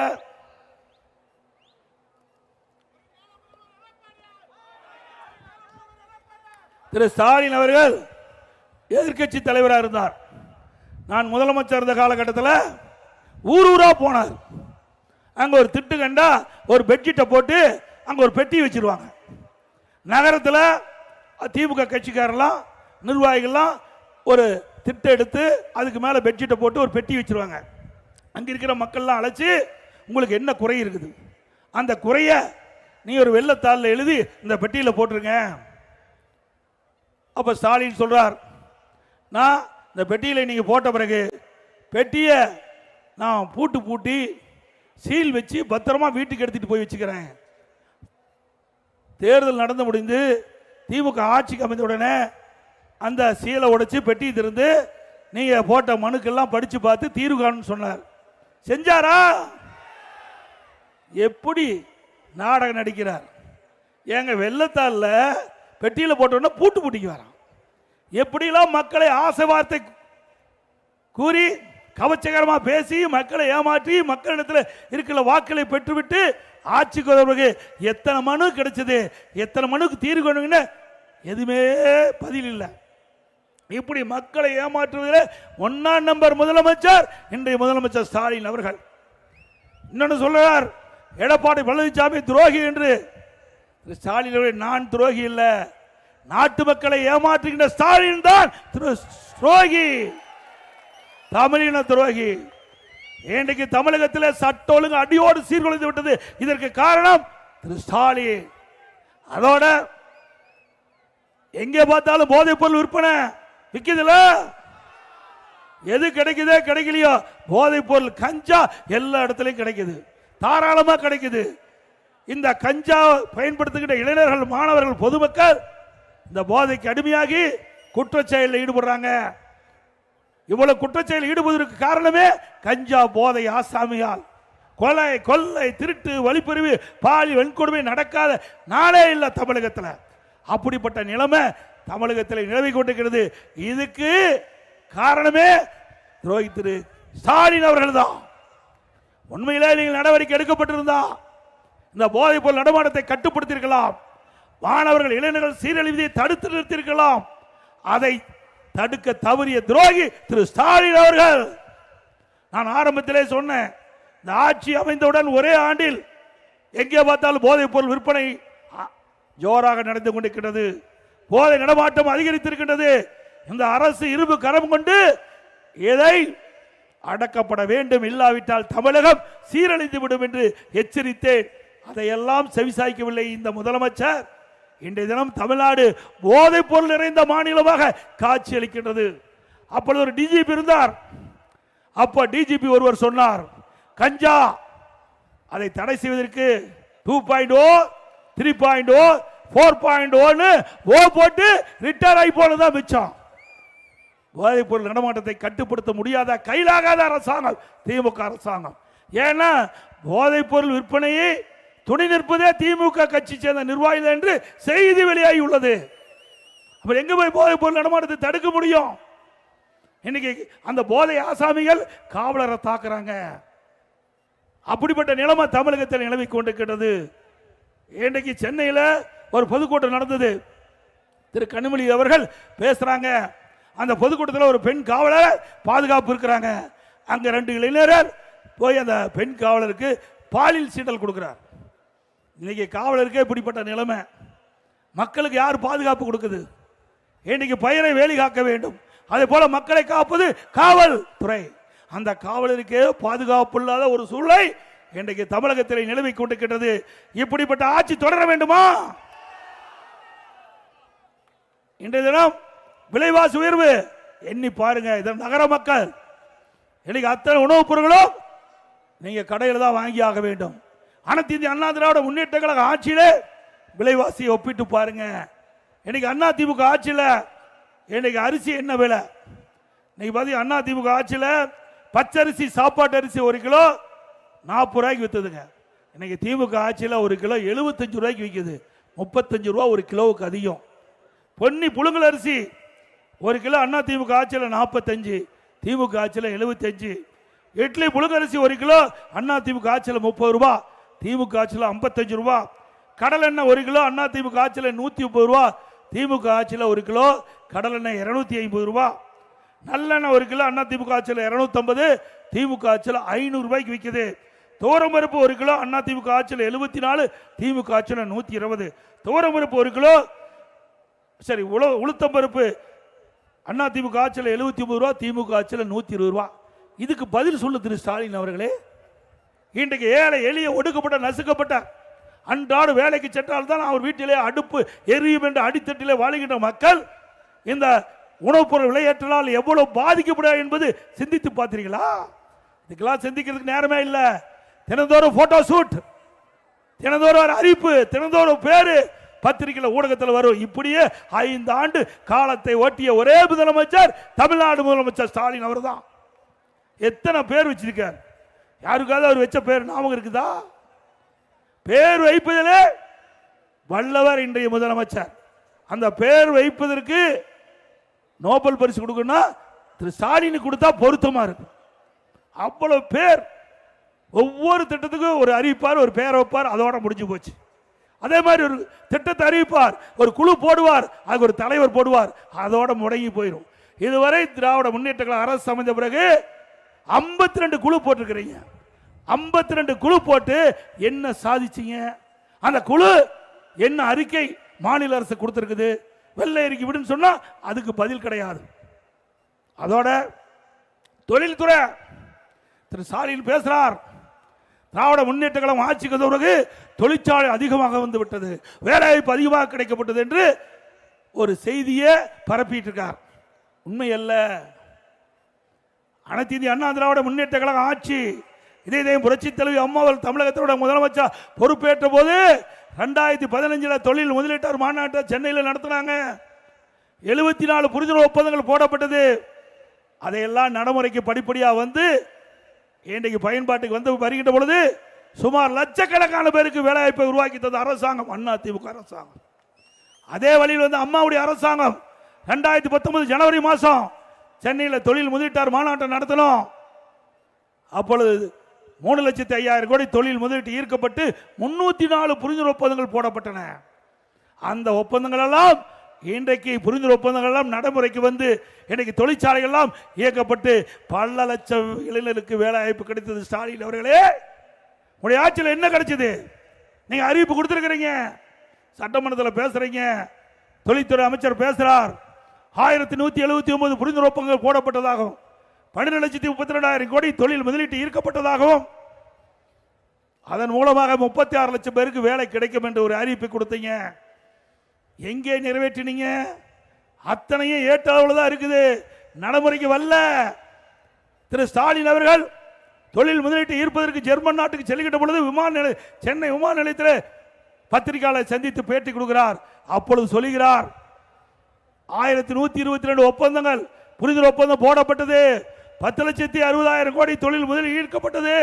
திரு ஸ்டாலின் அவர்கள் எதிர்கட்சி தலைவராக இருந்தார். நான் முதலமைச்சர் இருந்த காலகட்டத்தில் ஊரா போனார். அங்க ஒரு திட்டு கண்டா ஒரு பெட்ஷீட்டை போட்டு அங்க ஒரு பெட்டி வச்சிருவாங்க. நகரத்தில் திமுக கட்சிக்காரெல்லாம் நிர்வாகிகள்லாம் ஒரு திட்டம் எடுத்து அதுக்கு மேலே பெட்ஷீட்டை போட்டு ஒரு பெட்டி வச்சிருவாங்க. அங்கே இருக்கிற மக்கள்லாம் அழைச்சி, உங்களுக்கு என்ன குறை இருக்குது, அந்த குறைய நீ ஒரு வெள்ளத்தாளில் எழுதி இந்த பெட்டியில் போட்டுருங்க. அப்போ ஸ்டாலின் சொல்றார், நான் இந்த பெட்டியில் நீங்கள் போட்ட பிறகு பெட்டியை நான் பூட்டி சீல் வச்சு பத்திரமா வீட்டுக்கு எடுத்துட்டு போய் வச்சுக்கிறேன். தேர்தல் நடந்து முடிந்து திமுக ஆட்சிக்கு அமைந்த உடனே அந்த சீலை உடைச்சு பெட்டி திறந்து நீங்க போட்ட மனுக்கெல்லாம் படிச்சு பார்த்து தீர்வு காணும் சொன்னார். செஞ்சாரா? எப்படி நாடகம் நடிக்கிறார் ஏங்க? வெள்ளத்தால பெட்டியில போட்டோன்னா பூட்டிக்கு வரான். எப்படிலாம் மக்களை ஆசை வார்த்தை கூறி கவச்சகரமாக பேசி மக்களை ஏமாற்றி மக்களிடத்தில் இருக்கிற வாக்களை பெற்றுவிட்டு ஆட்சிக்கு வருவதற்கு எத்தனை மனு கிடைச்சது, எத்தனை மனுக்கு தீர்வு கொண்டு எதுவுமே பதில் இல்லை. இப்படி மக்களை ஏமாற்றுவதில் 1ஆம் நம்பர் முதலமைச்சர் இன்றைய முதலமைச்சர் ஸ்டாலின் அவர்கள். இன்னொன்று சொல்றார், எடப்பாடி பழனிசாமி துரோகி என்று. ஸ்டாலின் அவர்கள் நான் துரோகி இல்ல, நாட்டு மக்களை ஏமாற்றுகின்ற ஸ்டாலின் தான் துரோகி, தமிழின துரோகி. இன்றைக்கு தமிழகத்தில் சட்ட ஒழுங்கு அடியோடு சீர்குலைந்து விட்டது. இதற்கு காரணம் திரு ஸ்டாலின். அதோட எங்கே பார்த்தாலும் போதைப் பொருள் விற்பனை விற்குதுல. எது கிடைக்குதோ கிடைக்கலையோ போதைப் பொருள் கஞ்சா எல்லா இடத்துலையும் கிடைக்குது, தாராளமா கிடைக்குது. இந்த கஞ்சா பயன்படுத்துகின்ற இளைஞர்கள், மாணவர்கள், பொதுமக்கள் இந்த போதைக்கு அடிமையாகி குற்றச்செயலில் ஈடுபடுறாங்க. இவ்வளவு குற்றச்செயலில் ஈடுபடுவதற்கு காரணமே கஞ்சா போதை ஆசாமியால். கொலை, கொள்ளை, திருட்டு, வழிப்பறிவு, பாலி வன்கொடுமை நடக்காத நாளே இல்லை தமிழகத்தில். அப்படிப்பட்ட நிலைமை தமிழகத்தில் நிலவி கொண்டிருக்கிறது. இதுக்கு காரணமே துரோகி திரு ஸ்டாலின் அவர்கள் தான். உண்மையிலே நீங்கள் நடவடிக்கை எடுக்கப்பட்டிருந்தா இந்த போதைப் பொருள் நடமாட்டத்தை கட்டுப்படுத்தியிருக்கலாம். மாணவர்கள், இளைஞர்கள் சீரழிவதை தடுத்து நிறுத்தியிருக்கலாம். அதை தடுக்க தவறிய துரோகி திரு ஸ்டாலின் அவர்கள். நான் ஆரம்பத்திலே சொன்னேன், இந்த ஆட்சி அமைந்தவுடன் ஒரே ஆண்டில் எங்கே பார்த்தாலும் போதைப் பொருள் விற்பனை ஜோராக நடந்து கொண்டிருக்கிறது. போதை நடமாட்டம் அதிகரித்திருக்கின்றது. இந்த அரசு இரும்பு கரம் கொண்டு இதை அடக்கப்பட வேண்டும், இல்லாவிட்டால் தமிழகம் சீரழிந்து விடும் என்று எச்சரித்தேன். அதையெல்லாம் செவிசாய்க்கவில்லை இந்த முதலமைச்சர். இன்றைய தினம் தமிழ்நாடு போதைப் பொருள் நிறைந்த மாநிலமாக காட்சி அளிக்கின்றது. அப்பொழுது ஒரு டிஜிபி இருந்தார். அப்ப டிஜிபி ஒருவர் சொன்னார், கஞ்சா அதை தடை செய்வதற்கு 2.0, 3.0, 4.0 ஓ போட்டு ரிட்டர் ஆகி போனதான் மிச்சம். போதைப் பொருள் நடமாட்டத்தை கட்டுப்படுத்த முடியாத கையிலாகாத அரசாங்கம் திமுக அரசாங்கம். ஏன்னா போதைப் பொருள் விற்பனையை துணை நிற்பதே திமுக கட்சி சேர்ந்த நிர்வாகிகள் என்று செய்தி வெளியாகி உள்ளது. அப்ப எங்க போய் போதைப் பொருள் நடமாட்டத்தை தடுக்க முடியும்? இன்னைக்கு அந்த போதை ஆசாமிகள் காவலரை தாக்குறாங்க. அப்படிப்பட்ட நிலைமை தமிழகத்தில் நிலவி கொண்டிருக்கிறது. இன்றைக்கு சென்னையில் ஒரு பொதுக்கூட்டம் நடந்தது. திரு கனிமொழி அவர்கள் பேசுறாங்க. அந்த பொதுக்கூட்டத்தில் ஒரு பெண் காவலர் பாதுகாப்பு இருக்கிறாங்க. அங்க 2 இளைஞர் போய் அந்த பெண் காவலருக்கு பாலியல் சீண்டல் கொடுக்கிறார். இன்னைக்கு காவலருக்கே இப்படிப்பட்ட நிலைமை. மக்களுக்கு யார் பாதுகாப்பு கொடுக்குது? இன்னைக்கு பயிரை வேலி காக்க வேண்டும், அதே போல மக்களை காப்பது காவல்துறை. அந்த காவலருக்கே பாதுகாப்பு இல்லாத ஒரு சூழ்நிலை இன்றைக்கு தமிழகத்தில் நிலவி கொண்டிருக்கிறது. இப்படிப்பட்ட ஆட்சி தொடர வேண்டுமா? இன்றைய தினம் விலைவாசி உயர்வு எண்ணி பாருங்க. இதன் நகர மக்கள் இன்னைக்கு அத்தனை உணவுப் பொருட்களும் நீங்க கடையில் தான் வாங்கி ஆக வேண்டும். அனைத்து இந்திய அண்ணா திராவிட முன்னேற்ற கழக ஆட்சியிலே விலைவாசியை ஒப்பிட்டு பாருங்க. இன்னைக்கு அண்ணா திமுக ஆட்சியில் இன்னைக்கு அரிசி என்ன விலை? இன்னைக்கு பாத்தீங்க அண்ணா திமுக ஆட்சியில் பச்சரிசி, சாப்பாட்டு அரிசி 1 கிலோ 40 ரூபாய்க்கு வித்துதுங்க. இன்னைக்கு திமுக ஆட்சியில் 1 கிலோ 75 ரூபாய்க்கு விற்குது. 35 ரூபா 1 கிலோவுக்கு அதிகம். பொன்னி புழுங்கல் அரிசி 1 கிலோ அண்ணா திமுக ஆட்சியில் 45, திமுக ஆட்சியில் 75. இட்லி புழுங்கரிசி 1 கிலோ அண்ணா திமுக ஆட்சியில் 30 ரூபா, திமுக ஆட்சியில் 55 ரூபா. கடல் எண்ணெய் 1 கிலோ அண்ணா திமுக ஆட்சியில் 130 ரூபா, திமுக ஆட்சியில் 1 கிலோ கடல் எண்ணெய் 250 ரூபா. நல்லெண்ணெய் 1 கிலோ அண்ணா திமுக ஆட்சியில் 250, திமுக ஆட்சியில் 500 ரூபாய்க்கு விற்குது. துவரம் பருப்பு 1 கிலோ அண்ணா திமுக ஆட்சியில் 74, திமுக ஆட்சியில் 120. துவரம் பருப்பு 1 கிலோ, சரி உளுத்தம் பருப்பு அண்ணா திமுக ஆட்சியில் 79 ரூபா, திமுக ஆட்சியில் 120 ரூபா. இதுக்கு பதில் சொல்லு திரு ஸ்டாலின் அவர்களே. இன்றைக்கு ஏழை எளிய ஒடுக்கப்பட்ட நசுக்கப்பட்ட அன்றாடு வேலைக்கு சென்றால்தான் அவர் வீட்டிலே அடுப்பு எரியும் என்று அடித்தட்டிலே வாழுகின்ற மக்கள் இந்த உணவுப் பொருள் விலையேற்றலால் எவ்வளவு பாதிக்கப்படும் என்பது சிந்தித்து பார்த்தீர்களா? இதுக்கெல்லாம் சிந்திக்கிறதுக்கு நேரமே இல்லை. தினந்தோறும் போட்டோ ஷூட், தினந்தோறும் ஒரு அறிவிப்பு, தினந்தோறும் பேரு பத்திரிகையில் ஊடகத்தில் வரும். இப்படியே 5 ஆண்டு காலத்தை ஓட்டிய ஒரே முதலமைச்சர் தமிழ்நாடு முதலமைச்சர் ஸ்டாலின் அவர் தான். எத்தனை பேர் வச்சிருக்கார்? யாருக்காவது அவர் வச்ச பேர் ஞாபகம் இருக்குதா? பேர் வைப்பதிலே வல்லவர் இன்றைய முதலமைச்சர். அந்த பேர் வைப்பதற்கு நோபல் பரிசு கொடுக்கணும், திரு ஸ்டாலினுக்கு கொடுத்தா பொருத்தமா இருக்கும். அவ்வளவு பேர். ஒவ்வொரு திட்டத்துக்கும் ஒரு அறிவிப்பார், ஒரு பேர் வைப்பார், அதோட முடிஞ்சு போச்சு. அதே மாதிரி ஒரு திட்டத்தை அறிவிப்பார், ஒரு குழு போடுவார், அதுக்கு ஒரு தலைவர் போடுவார், அதோட முடங்கி போயிடும். இதுவரை திராவிட முன்னேற்ற கழக அரசு அமைந்த பிறகு 52 குழு போட்டிருக்கிறீங்க. 52 குழு போட்டு என்ன சாதிச்சீங்க? அந்த குழு என்ன அறிக்கை மாநில அரசு கொடுத்திருக்குது? வெள்ளை அறிக்கை விடுன்னு சொன்னா அதுக்கு பதில் கிடையாது. அதோட தொழில்துறை திரு ஸ்டாலின் பேசுறார், திராவிட முன்னேற்ற கழகம் ஆட்சிக்கு பிறகு தொழிற்சாலை அதிகமாக வந்து விட்டது, வேலைவாய்ப்பு அதிகமாக கிடைக்கப்பட்டது என்று ஒரு செய்தியை பரப்பிட்டு இருக்கார். உண்மை அல்ல. அனைத்து இந்திய அண்ணா திராவிட முன்னேற்ற கழகம் ஆட்சி, இதே புரட்சி தலைவி அம்மாவர்கள் தமிழகத்தோட முதலமைச்சர் பொறுப்பேற்ற போது 2015 தொழில் முதலீட்டாளர் மாநாட்டை சென்னையில் நடத்தினாங்க. 74 புரிந்துணர்வு ஒப்பந்தங்கள் போடப்பட்டது. அதையெல்லாம் நடைமுறைக்கு படிப்படியாக வந்து இன்றைக்கு பயன்பாட்டுக்கு வந்து வருகின்ற பொழுது சுமார் லட்சக்கணக்கான பேருக்கு வேலைவாய்ப்பை உருவாக்கி தந்த அரசாங்கம் அதிமுக அரசாங்கம். அதே வழியில் வந்து அம்மாவுடைய அரசாங்கம் 2019 ஜனவரி மாதம் சென்னையில் தொழில் முதலீட்டாளர் மாநாட்டை நடத்தணும். அப்பொழுது 3,05,000 கோடி தொழில் முதலீட்டு ஈர்க்கப்பட்டு 304 புரிந்துணர்வு ஒப்பந்தங்கள் போடப்பட்டன. அந்த ஒப்பந்தங்கள் எல்லாம் இன்றைக்கு புரிந்துணர்வு ஒப்பந்தங்கள் எல்லாம் நடைமுறைக்கு வந்து இன்றைக்கு தொழிற்சாலைகள் எல்லாம் இயக்கப்பட்டு பல லட்சம் இளைஞருக்கு வேலை வாய்ப்பு கிடைத்தது. ஸ்டாலின் அவர்களே, உங்களுடைய ஆட்சியில் என்ன கிடைச்சது? நீங்க அறிவிப்பு கொடுத்திருக்கிறீங்க, சட்டமன்றத்தில் பேசுறீங்க, தொழில்துறை அமைச்சர் பேசுறார், 1179 புரிந்துணர்வு ஒப்பந்தங்கள் போடப்பட்டதாகவும் 12,32,000 கோடி தொழில் முதலீட்டு ஈர்க்கப்பட்டதாகவும் அதன் மூலமாக 36 லட்சம் பேருக்கு வேலை கிடைக்கும் என்று ஒரு அறிவிப்பை கொடுத்தீங்க. எங்கே நிறைவேற்றினீங்க? அத்தனையும் ஏற்ற அளவில் தான் இருக்குது, நடைமுறைக்கு வரல. திரு ஸ்டாலின் அவர்கள் தொழில் முதலீட்டு ஈர்ப்பதற்கு ஜெர்மன் நாட்டுக்கு செல்கின்ற பொழுது சென்னை விமான நிலையத்தில் பத்திரிகையாளரை சந்தித்து பேட்டி கொடுக்கிறார். அப்பொழுது சொல்லுகிறார், 1122 ஒப்பந்தங்கள் புரிந்துணர்வு ஒப்பந்தம் போடப்பட்டது, 10,60,000 கோடி தொழில் முதலில் ஈர்க்கப்பட்டது.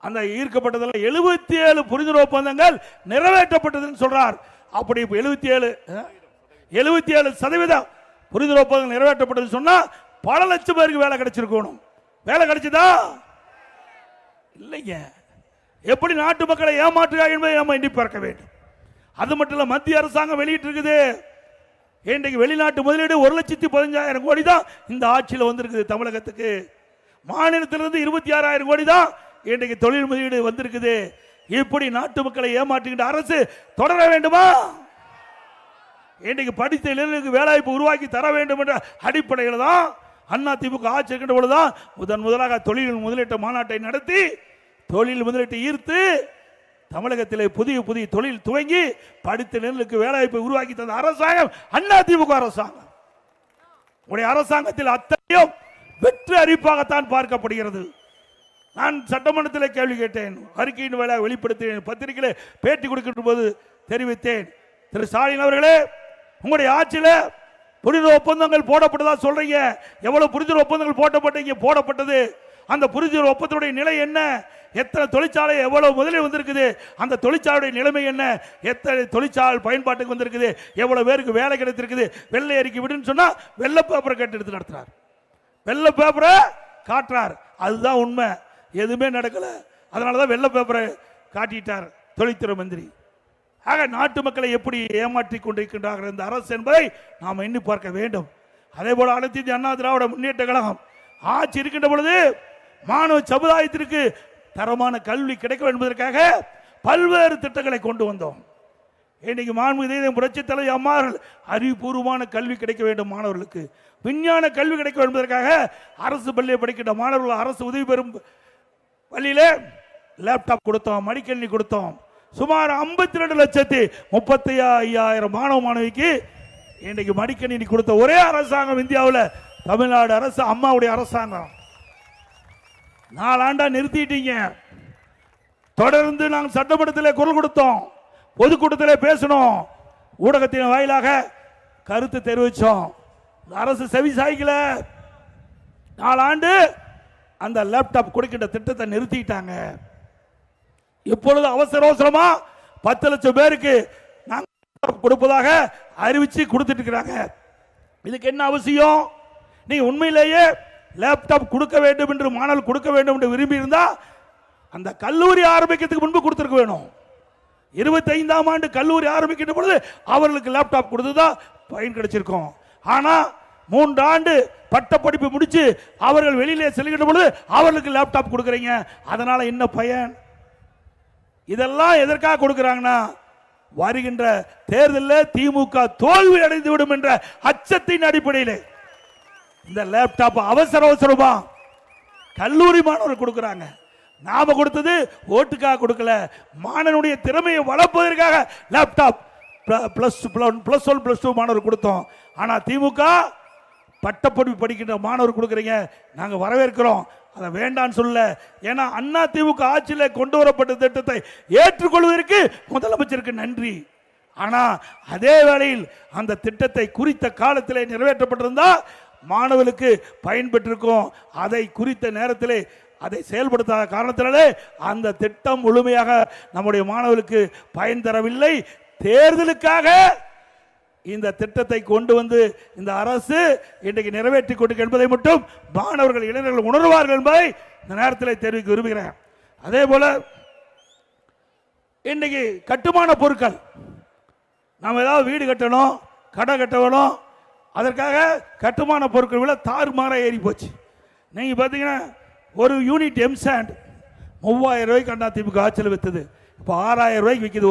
அந்த ஈர்க்கப்பட்டதில் 77 புரிந்துணர்வு ஒப்பந்தங்கள் நிறைவேற்றப்பட்டதுன்னு சொல்றார். அப்படி 77% புரிந்துணர்வு ஒப்பந்தங்கள் நிறைவேற்றப்பட்டது சொன்னா பல லட்சம் பேருக்கு வேலை கிடைச்சிருக்கணும். வேலை கிடைச்சதா? இல்லைங்க. எப்படி நாட்டு மக்களை ஏமாற்றுகிறார் என்பதை நம்ம எண்ணி பார்க்க வேண்டும். அது மட்டும் இல்ல, மத்திய அரசாங்கம் வெளியிட்டு இருக்குது, இன்றைக்கு வெளிநாட்டு முதலீடு 1,15,000 கோடி தான் இந்த ஆட்சியில் வந்திருக்குது தமிழகத்துக்கு. மாநிலத்திலிருந்து 26,000 கோடி தான் இன்றைக்கு தொழில் முதலீடு வந்திருக்குது. இப்படி நாட்டு மக்களை ஏமாற்றுகின்ற அரசு தொடர வேண்டுமா? இன்றைக்கு படித்த இளைஞர்களுக்கு வேலைவாய்ப்பு உருவாக்கி தர வேண்டும் என்ற அடிப்படையில் தான் அதிமுக ஆட்சி இருக்கின்ற பொழுதுதான் முதலாக தொழில் முதலீட்டு மாநாட்டை நடத்தி தொழில் முதலீட்டை ஈர்த்து தமிழகத்திலே புதிய புதிய தொழில் துவங்கி படித்த இளைஞர்களுக்கு வேலைவாய்ப்பை உருவாக்கி தந்த அரசாங்கம் அதிமுக அரசாங்கம். உடைய அரசாங்கத்தில் அத்தனையும் வெற்றி அறிவிப்பாகத்தான் பார்க்கப்படுகிறது. நான் சட்டமன்றத்தில் கேள்வி கேட்டேன், அறிக்கையின் வேலை வெளிப்படுத்தினேன், பத்திரிகையில் பேட்டி கொடுக்கின்ற போது தெரிவித்தேன், திரு ஸ்டாலின் அவர்களே, உங்களுடைய ஆட்சியில் புரிந்துணர்வு ஒப்பந்தங்கள் போடப்பட்டதா சொல்றீங்க, எவ்வளவு புரிந்துணர்வு ஒப்பந்தங்கள் போடப்பட்டது, அந்த புரிந்துணர்வு ஒப்பந்தத்துடைய நிலை என்ன, எத்தனை தொழிற்சாலை எவ்வளவு முதலில் வந்திருக்குது, அந்த தொழிற்சாலையுடைய நிலைமை என்ன, எத்தனை தொழிற்சாலை பயன்பாட்டுக்கு வந்திருக்குது, எவ்வளவு பேருக்கு வேலை கிடைத்திருக்குது, வெள்ளை அறிக்கை விடுன்னு சொன்னா வெள்ளை பேப்பரை கேட்டு எடுத்து நடத்துறார், வெள்ளை பேப்பரை காட்டுறார். அதுதான் உண்மை, எதுவுமே நடக்கல. அதனாலதான் வெள்ளை பேப்பரை காட்டிட்டார் தொழில்துறை மந்திரி. ஆக நாட்டு மக்களை எப்படி ஏமாற்றிக் கொண்டிருக்கின்றார்கள் இந்த அரசு என்பதை நாம் எண்ணி பார்க்க வேண்டும். அதே போல அனைத்து இந்திய அண்ணா திராவிட முன்னேற்ற கழகம் ஆட்சி இருக்கின்ற பொழுது மாணவ சமுதாயத்திற்கு தரமான கல்வி கிடைக்கும் என்பதற்காக பல்வேறு திட்டங்களை கொண்டு வந்தோம். இன்னைக்கு மாண்புமிகு புரட்சி தலைவி அம்மாவர்கள் அறிவுபூர்வமான கல்வி கிடைக்க வேண்டும், மாணவர்களுக்கு விஞ்ஞான கல்வி கிடைக்கும் என்பதற்காக அரசு பள்ளியை படிக்கின்ற மாணவர்கள் அரசு உதவி பெறும் பள்ளியிலே லேப்டாப் கொடுத்தோம், மடிக்கணினி கொடுத்தோம். சுமார் 52,35,000 மாணவ மாணவிக்கு இன்றைக்கு மடிக்கணினி கொடுத்த ஒரே அரசாங்கம் இந்தியாவில் தமிழ்நாடு அரசு, அம்மாவுடைய அரசாங்கம். 4 ஆண்டா நிறுத்திட்டீங்க. தொடர்ந்து நாங்கள் சட்டமன்றத்தில் குரல் கொடுத்தோம், பொதுக்கூட்டத்தில் பேசணும், ஊடகத்தின் வாயிலாக கருத்து தெரிவித்தோம். அரசு செவி சாய்க்கல. 4 ஆண்டு அந்த லேப்டாப் கொடுக்கின்ற திட்டத்தை நிறுத்திட்டாங்க. இப்பொழுது அவசர அவசரமா 10 லட்சம் பேருக்கு நாங்கள் கொடுப்பதாக அறிவிச்சு கொடுத்துட்டு இருக்கிறாங்க. இதுக்கு என்ன அவசியம்? நீங்க உண்மையிலேயே லேப்டாப் கொடுக்க வேண்டும் என்று, மாணவர்கள் கொடுக்க வேண்டும் என்று விரும்பி இருந்தா அந்த கல்லூரி ஆரம்பிக்கிறதுக்கு முன்பு கொடுத்திருக்க வேணும். 25ஆம் ஆண்டு கல்லூரி ஆரம்பிக்கின்ற பொழுது அவர்களுக்கு லேப்டாப் கொடுத்துதான் பயன் கிடைச்சிருக்கும். ஆனா 3 ஆண்டு பட்ட படிப்பு முடிச்சு அவர்கள் வெளியிலே செல்கின்ற பொழுது அவர்களுக்கு லேப்டாப் கொடுக்குறீங்க. அதனால என்ன பயன்? இதெல்லாம் எதற்காக கொடுக்கிறாங்கன்னா, வருகின்ற தேர்தலில் திமுக தோல்வி அடைந்து விடும் என்ற அச்சத்தின் அடிப்படையில் இந்த லேப்டாப் அவசர அவசரமா கல்லூரி மாணவர் கொடுக்குறாங்க. நாம கொடுத்தது ஓட்டுக்காக கொடுக்கல, மாணவனுடைய திறமையை வளர்ப்பதற்காக லேப்டாப் +1 +2 மாணவர் கொடுத்தோம். ஆனா திமுக பட்டப்படிப்பு படிக்கின்ற மாணவர் கொடுக்குறீங்க, நாங்க வரவேற்கிறோம், அதை வேண்டான்னு சொல்ல. ஏன்னா அண்ணா திமுக ஆட்சியில் கொண்டு வரப்பட்ட திட்டத்தை ஏற்றுக்கொள்வதற்கு முதலமைச்சருக்கு நன்றி. ஆனா அதே வேளையில் அந்த திட்டத்தை குறித்த காலத்திலே நிறைவேற்றப்பட்டிருந்தா மாணவர்களுக்கு பயன்பெற்றிருக்கும். அதை குறித்த நேரத்திலே அதை செயல்படுத்தாத காரணத்தினாலே அந்த திட்டம் முழுமையாக நம்முடைய மாணவர்களுக்கு பயன் தரவில்லை. தேர்தலுக்காக இந்த திட்டத்தை கொண்டு வந்து இந்த அரசு இன்றைக்கு நிறைவேற்றி கொண்டு என்பதை மட்டும் மாணவர்கள் இளைஞர்கள் உணர்வார்கள் என்பதை இந்த நேரத்தில் தெரிவிக்க விரும்புகிறேன். அதே போல இன்றைக்கு கட்டுமான பொருட்கள், நாம் ஏதாவது வீடு கட்டணும், கடை கட்டணும், அதற்காக கட்டுமான பொருட்கள் விலை தாறுமாறாக ஏறி போச்சு. நீங்க பார்த்தீங்கன்னா ஒரு யூனிட் எம்சாண்ட் 3000 ரூபாய்க்கு அண்ணா திமுக ஆட்சியில் விற்றது, இப்போ 6000 ரூபாய்க்கு விற்கிது.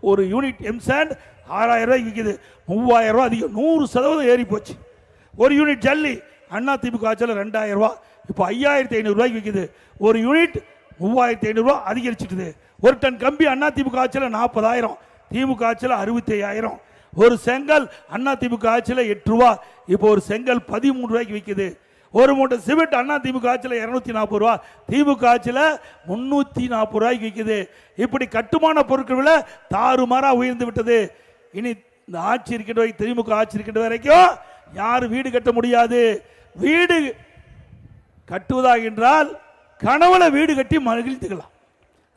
ஒரு யூனிட் எம்சாண்ட் 6000 ரூபாய்க்கு விற்கிது. 3000 ரூபாய் அதிகம், 100% ஏறி போச்சு. ஒரு யூனிட் ஜல்லி அண்ணா திமுக ஆட்சியில் 2000 ரூபாய், இப்போ 5500 ரூபாய்க்கு விற்கிது. ஒரு யூனிட் 3500 ரூபாய் அதிகரிச்சுட்டுது. ஒரு டன் கம்பி அண்ணா திமுக ஆட்சியில் 40000, திமுக ஆட்சியில் 65000. ஒரு செங்கல் அண்ணா திமுக ஆட்சியில் 8 ரூபாய், இப்போ ஒரு செங்கல் 13 ரூபாய்க்கு விற்கிது. ஒரு மூட்டை சிமெண்ட் அண்ணா திமுக ஆட்சியில் 240 ரூபாய், திமுக ஆட்சியில் 340 ரூபாய்க்கு விற்கிது. இப்படி கட்டுமான பொருட்கள் விலை தாறுமாறா உயர்ந்து விட்டது. இனி இந்த ஆட்சி இருக்கின்ற திமுக ஆட்சி இருக்கின்ற வரைக்கும் யாரும் வீடு கட்ட முடியாது. வீடு கட்டுவதாக என்றால் கனவுல வீடு கட்டி மகிழ்ந்துக்கலாம்.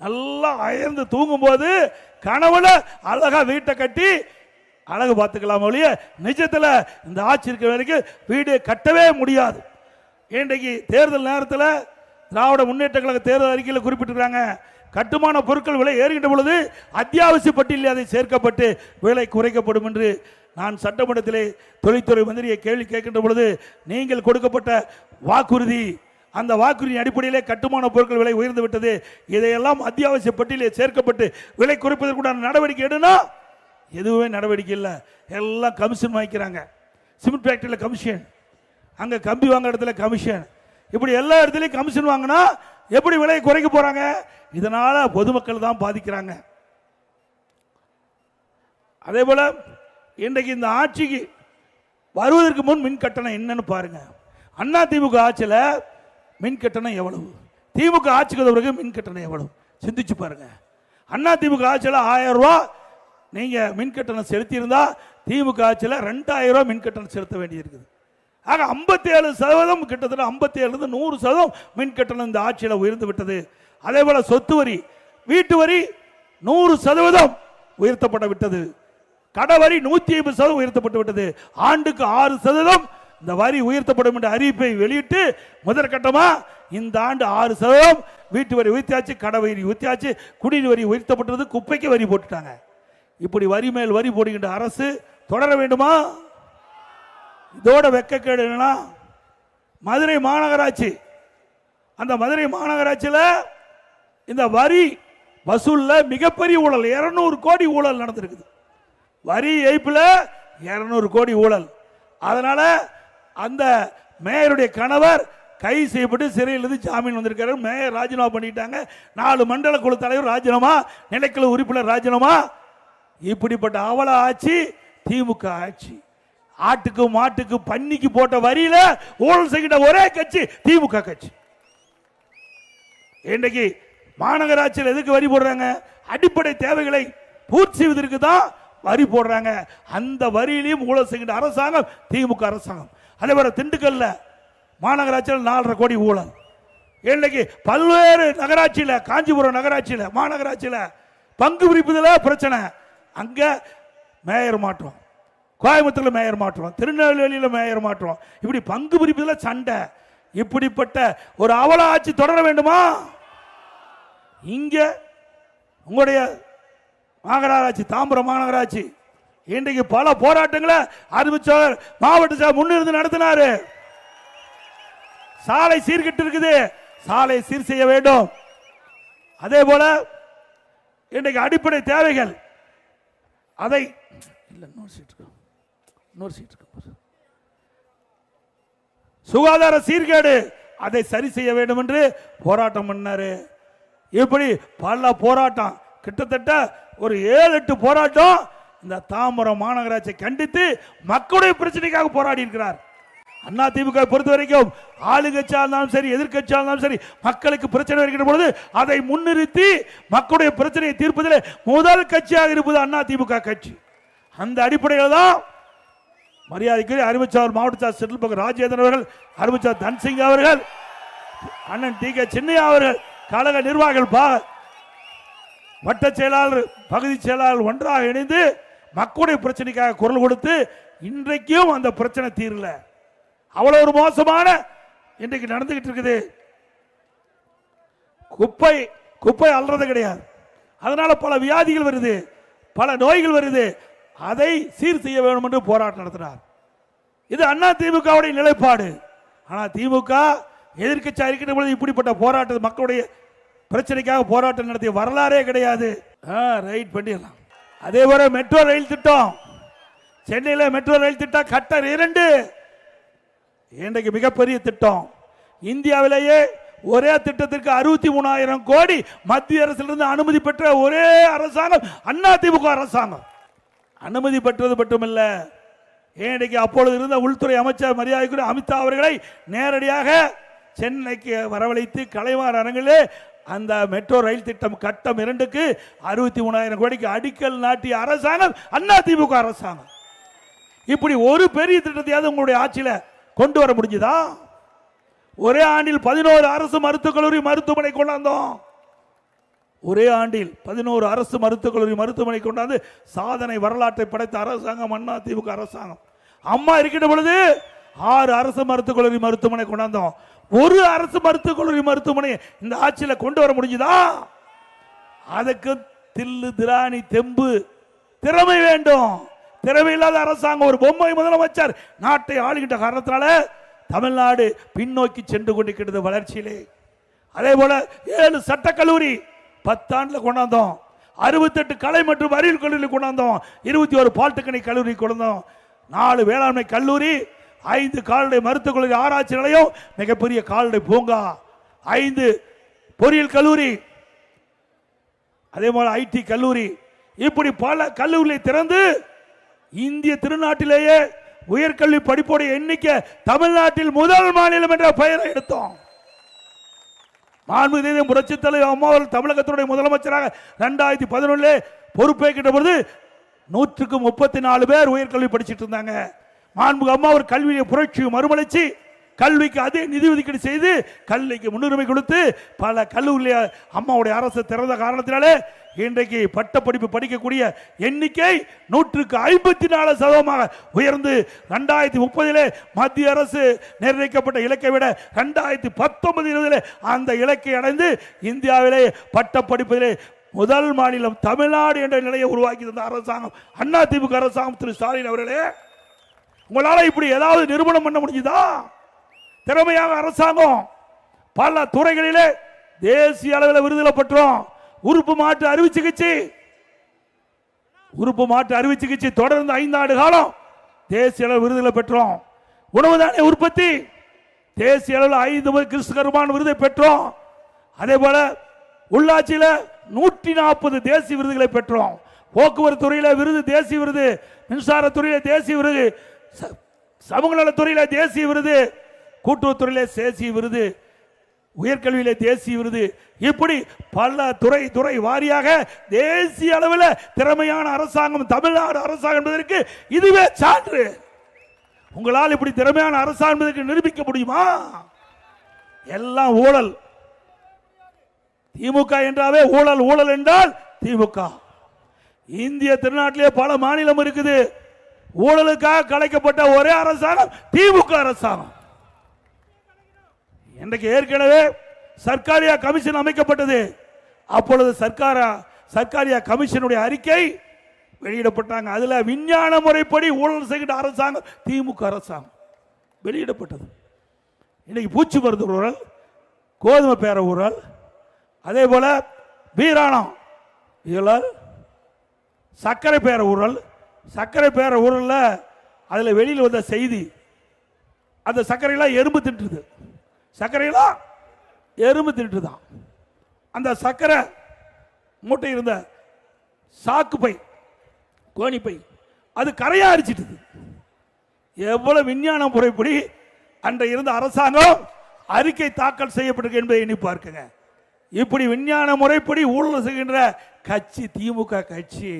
நல்லா அயர்ந்து தூங்கும் போது கனவுல அழகா வீட்டை கட்டி அழகு பார்த்துக்கலாம் ஒழிய நிஜத்தில் இந்த ஆட்சி இருக்கிற வரைக்கும் வீடு கட்டவே முடியாது. இன்றைக்கு தேர்தல் நேரத்தில் திராவிட முன்னேற்ற கழக தேர்தல் அறிக்கையில் குறிப்பிட்டிருக்காங்க, கட்டுமான பொருட்கள் விலை ஏறுகின்ற பொழுது அத்தியாவசிய பட்டியலில் அதை சேர்க்கப்பட்டு விலை குறைக்கப்படும் என்று. நான் சட்டமன்றத்திலே தொழில்துறை மந்திரியை கேள்வி கேட்கின்ற பொழுது, நீங்கள் கொடுக்கப்பட்ட வாக்குறுதி, அந்த வாக்குறுதியின் அடிப்படையிலே கட்டுமான பொருட்கள் விலை உயர்ந்து விட்டது, இதையெல்லாம் அத்தியாவசிய பட்டியலில் சேர்க்கப்பட்டு விலை குறைப்பதற்குண்டான நடவடிக்கை எடுனா எதுவுமே நடவடிக்கை இல்லை. எல்லாம் கமிஷன் வாங்கிக்கிறாங்க. சிமெண்ட் ஃபேக்டரியில் கமிஷன், அங்கே கம்பி வாங்குற இடத்துல கமிஷன், இப்படி எல்லா இடத்துலையும் கமிஷன் வாங்கினா எப்படி விலையை குறைக்க போறாங்க? இதனால பொதுமக்கள் தான் பாதிக்கிறாங்க. அதே போல இன்றைக்கு இந்த ஆட்சிக்கு வருவதற்கு முன் மின் கட்டணம் என்னன்னு பாருங்க. அண்ணா திமுக ஆட்சியில் மின் கட்டணம் எவ்வளவு, திமுக ஆட்சிக்கு பிறகு மின் கட்டணம் எவ்வளவு சிந்திச்சு பாருங்க. அண்ணா திமுக ஆட்சியில் 1000 ரூபாய் நீங்க மின் கட்டணம் செலுத்தி இருந்தா திமுக ஆட்சியில் 2000 ரூபாய் மின் கட்டணம் செலுத்த வேண்டியிருக்குது. ஆக 57%, கிட்டத்தட்ட 57 100% மின் கட்டணம் இந்த ஆட்சியில் உயர்ந்து விட்டது. அதே போல சொத்து வரி, வீட்டு வரி 100% உயர்த்தப்பட விட்டது. கடை வரி 150% உயர்த்தப்பட்டு விட்டது. ஆண்டுக்கு 6% இந்த வரி உயர்த்தப்படும் என்ற அறிவிப்பை வெளியிட்டு முதற்கட்டமா இந்த ஆண்டு 6% வீட்டு வரி உயர்த்தியாச்சு, கடை வரி உயர்த்தியாச்சு, குடிநீர் வரி உயர்த்தப்பட்டது, குப்பைக்கு வரி போட்டுட்டாங்க. இப்படி வரி மேல் வரி போடுகின்ற அரசு தொடர வேண்டுமா? இதோட வெக்கக்கேடு என்னன்னா, மதுரை மாநகராட்சி, அந்த மதுரை மாநகராட்சியில் இந்த வரி வசூல்ல மிகப்பெரிய ஊழல், 200 கோடி ஊழல் நடந்திருக்குது. வரி ஏய்ப்புல 200 கோடி ஊழல். அதனால அந்த மேயருடைய கணவர் கைது செய்யப்பட்டு சிறையிலிருந்து ஜாமீன் வந்திருக்காரு. மேயர் ராஜினாமா பண்ணிட்டாங்க. 4 மண்டல குழு தலைவர் ராஜினாமா, நிலைக்குழு உறுப்பினர் ராஜினாமா. இப்படிப்பட்ட அவல ஆட்சி திமுக ஆட்சி. ஆட்டுக்கு மாட்டுக்கு பன்னிக்கு போட்ட வரியில ஊழல் செய்கின்ற ஒரே கட்சி திமுக கட்சி. இன்றைக்கு மாநகராட்சியில் எதுக்கு வரி போடுறாங்க? அடிப்படை தேவைகளை பூர்த்தி செய்வதற்கு தான் வரி போடுறாங்க. அந்த வரியிலையும் ஊழல் செய்கின்ற அரசாங்கம் திமுக அரசாங்கம். அதே போல திண்டுக்கல்ல மாநகராட்சியில் 4.5 கோடி ஊழல். இன்னைக்கு பல்வேறு நகராட்சியில், காஞ்சிபுரம் நகராட்சியில், மாநகராட்சியில் பங்கு பிரிப்பதில் பிரச்சனை. அங்க மேயர் மாற்றம், கோயம்புத்தூர்ல மேயர் மாற்றம், திருநெல்வேலியில மேயர் மாற்றம், இப்படி பங்கு பிரிப்பதில் சண்டை. இப்படிப்பட்ட ஒரு அவல ஆட்சி தொடர வேண்டுமா? இங்க உங்களுடைய மாநகராட்சி, தாம்பரம் மாநகராட்சி இன்றைக்கு பல போராட்டங்களை அறிவிச்சவர் மாவட்ட சார் முன்னிருந்து நடத்தினாரு. சாலை சீர்கெட்டு இருக்குது, சாலை சீர் செய்ய வேண்டும். அதே போல இன்றைக்கு அடிப்படை தேவைகள், அதை சுகாதார சீர்கேடு, அதை சரி செய்ய வேண்டும் என்று போராட்டம் பண்ணாரு. இப்படி பல போராட்டம், கிட்டத்தட்ட ஒரு 7-8 போராட்டம் இந்த தாம்பரம் மாநகராட்சி கண்டித்து மக்களுடைய பிரச்சனைக்காக போராடி இருக்கிறார். அண்ணா திமுக பொறுத்த வரைக்கும் ஆளுங்கட்சியா இருந்தாலும் சரி, எதிர்கட்சியா இருந்தாலும் சரி, மக்களுக்கு பிரச்சனை இருக்கிற பொழுது அதை முன்னிறுத்தி மக்களுடைய பிரச்சனையை தீர்ப்பதில் முதல் கட்சியாக இருப்பது அண்ணா திமுக கட்சி. அந்த அடிப்படையில் தான் மரியாதைக்குரிய அறிவிச்சாளர் மாவட்ட செயலர் செட்டில் பக்கம் ராஜேந்திரன் அவர்கள், அறிவிச்சாளர் தன்சிங் அவர்கள், அண்ணன் டி கே சின்னையா அவர்கள், கழக நிர்வாகிகள், வட்ட செயலாளர், பகுதி செயலாளர் ஒன்றாக இணைந்து மக்களுடைய பிரச்சனைக்காக குரல் கொடுத்து இன்றைக்கும் அந்த பிரச்சனை தீரல. அவ்வளவு ஒரு மோசமான இன்றைக்கு நடந்துகிட்டு இருக்குது. குப்பை அல்றது கிடையாது, அதனால பல வியாதிகள் வருது, பல நோய்கள் வருது. அதை சீர் செய்ய வேண்டும் என்று போராட்டம் நடத்தினார். இது அண்ணா திமுகவுடைய நிலைப்பாடு. ஆனால் திமுக எதிர்க்கட்சியாக இருக்கின்ற பொழுது இப்படிப்பட்ட போராட்டம், மக்களுடைய பிரச்சனைக்காக போராட்டம் நடத்திய வரலாறே கிடையாது. ரைட் பண்ணிடலாம். அதே போல மெட்ரோ ரயில் திட்டம், சென்னையில் மெட்ரோ ரயில் திட்டம் கட்டர் 2 இன்றைக்கு மிகப்பெரிய திட்டம். இந்தியாவிலேயே ஒரே திட்டத்திற்கு 63,000 கோடி மத்திய அரசிலிருந்து அனுமதி பெற்ற ஒரே அரசாங்கம் அண்ணா திமுக அரசாங்கம். அனுமதி பெற்றது மட்டுமல்ல, இன்றைக்கு அப்பொழுது இருந்த உள்துறை அமைச்சர் மரியாதைக்குரிய அமித்ஷா அவர்களை நேரடியாக சென்னைக்கு வரவழைத்து கலைவாணர் அரங்கிலே அந்த மெட்ரோ ரயில் திட்டம் கட்டம் 2க்கு 63,000 கோடிக்கு அடிக்கல் நாட்டிய அரசாங்கம் அண்ணா திமுக அரசாங்கம். இப்படி ஒரு பெரிய திட்டத்தையாவது உங்களுடைய ஆட்சியில கொண்டு வர முடிஞ்சதா? ஒரே ஆண்டில் 11 அரசு மருத்துவக் கல்லூரி மருத்துவமனை கொண்டாந்தோம். ஒரே ஆண்டில் 11 அரசு மருத்துவக் கல்லூரி மருத்துவமனை கொண்டாந்து சாதனை வரலாற்றை படைத்த அரசாங்கம் அண்ணா திமுக அரசாங்கம். அம்மா இருக்கின்ற பொழுது 6 அரசு மருத்துவக் கல்லூரி மருத்துவமனை கொண்டாந்தோம். ஒரு அரசு மருத்துவக் கல்லூரி மருத்துவமனை இந்த ஆட்சியில கொண்டு வர முடிஞ்சதா? அதுக்கு தில்லு திராணி தெம்பு திறமை வேண்டும். திறமை இல்லாத அரசாங்கம், ஒரு பொம்மை முதலமைச்சர் நாட்டை ஆளுகின்ற காரணத்தினால தமிழ்நாடு பின்னோக்கி சென்று கொண்டிருக்கிறது வளர்ச்சியிலே. அதே போல 7 சட்டக்கல்லூரி 10 ஆண்டுல கொண்டாந்தோம். 68 கலை மற்றும் அறிவியல் கல்லூரி கொண்டாந்தோம். 21 பாலிடெக்னிக் கல்லூரி கொண்டாந்தோம். 4 வேளாண்மை கல்லூரி, 5 கால்நடை மருத்துவக் கல்லூரி ஆராய்ச்சி நிலையம், மிகப்பெரிய கால்நடை பூங்கா, 5 பொறியியல் கல்லூரி, அதே போல ஐடி கல்லூரி, இப்படி பல கல்லூரிகளை திறந்து இந்திய திருநாட்டிலேயே உயர்கல்வி படிப்போடைய எண்ணிக்கை தமிழ்நாட்டில் முதல் மாநிலம் என்ற பெயரை எடுத்தோம். மாண்புமிகு புரட்சி தலைவர் அம்மா அவர்கள் தமிழகத்தினுடைய முதலமைச்சராக 2011 பொறுப்பேற்கின்ற பொழுது 134 பேர் உயர்கல்வி படிச்சுட்டு இருந்தாங்க. மாண்புமிகு அம்மா அவர் கல்வியை புரட்சி மறுமலர்ச்சி, கல்விக்கு அதே நிதி ஒதுக்கீடு செய்து கல்விக்கு முன்னுரிமை கொடுத்து பல கல்லூரியில அம்மாவுடைய அரசு திறந்த காரணத்தினாலே இன்றைக்கு பட்ட படிப்பு படிக்கக்கூடிய எண்ணிக்கை 154% உயர்ந்து 2030 மத்திய அரசு நிர்ணயிக்கப்பட்ட இலக்கை விட 2019 அந்த இலக்கை அடைந்து இந்தியாவிலே பட்ட படிப்பிலே முதல் மாநிலம் தமிழ்நாடு என்ற நிலையை உருவாக்கி தந்த அரசாங்கம் அண்ணா திமுக அரசாங்கம். திரு ஸ்டாலின் அவர்களே, உங்களால இப்படி ஏதாவது நிரூபணம் பண்ண முடியுதா? திறமையாக அரசாங்கம் பல துறைகளிலே தேசிய அளவில் விருதுகளை பெற்றோம். உறுப்பு மாற்று அறுவை சிகிச்சை தொடர்ந்து 5 ஆண்டு காலம் தேசிய அளவில் விருதுகளை பெற்றோம். உணவு தானிய உற்பத்தி தேசிய அளவில் 5 முறை கிறிஸ்துகர்மான விருதை பெற்றோம். அதே போல உள்ளாட்சியில் 140 தேசிய விருதுகளை பெற்றோம். போக்குவரத்து துறையில விருது தேசிய விருது, மின்சாரத்துறையில தேசிய விருது, சமூக நலத்துறையில தேசிய விருது, கூட்டுறவுத்துறையில தேசிய விருது, உயர்கல்வியில தேசிய விருது, இப்படி பல துறை வாரியாக தேசிய அளவில் திறமையான அரசாங்கம் தமிழ்நாடு அரசாங்கம் என்பதற்கு இதுவே சான்று. உங்களால் இப்படி திறமையான அரசாங்கம் என்பதற்கு நிரூபிக்க முடியுமா? எல்லாம் ஊழல். திமுக என்றாவே ஊழல் என்றால் திமுக. இந்திய திருநாட்டிலே பல மாநிலம் இருக்குது. ஊழலுக்காக கலைக்கப்பட்ட ஒரே அரசாங்கம் திமுக அரசாங்கம். இன்றைக்கு ஏற்கனவே சர்க்காரியா கமிஷன் அமைக்கப்பட்டது. அப்பொழுது சர்க்காரியா கமிஷனுடைய அறிக்கை வெளியிடப்பட்டாங்க. அதுல விஞ்ஞான முறைப்படி ஊழல் செய்கின்ற அரசாங்கம் திமுக அரசாங்கம் வெளியிடப்பட்டது. இன்னைக்கு பூச்சி மருந்து ஊழல், கோதுமை பேர ஊழல், அதே போல வீராணம் ஊழல், சர்க்கரை பேர ஊழல். சர்க்கரை பேர ஊழல்ல அதுல வெளியில் வந்த செய்தி, அந்த சர்க்கரையெல்லாம் எறும்பு தின்றுது. சர்க்கரையெல்லாம் எறும்பு திட்டு தான். அந்த சர்க்கரை மூட்டை இருந்த சாக்கு பை, கோணி பை, அது கரையா அரிச்சிட்டு. எவ்வளவு விஞ்ஞான முறைப்படி அன்றைய இருந்த அரசாங்கம் அறிக்கை தாக்கல் செய்யப்பட்டிருக்கு என்பதை எண்ணி பார்க்குங்க. இப்படி விஞ்ஞான முறைப்படி ஊழல் செய்கின்ற கட்சி திமுக கட்சி.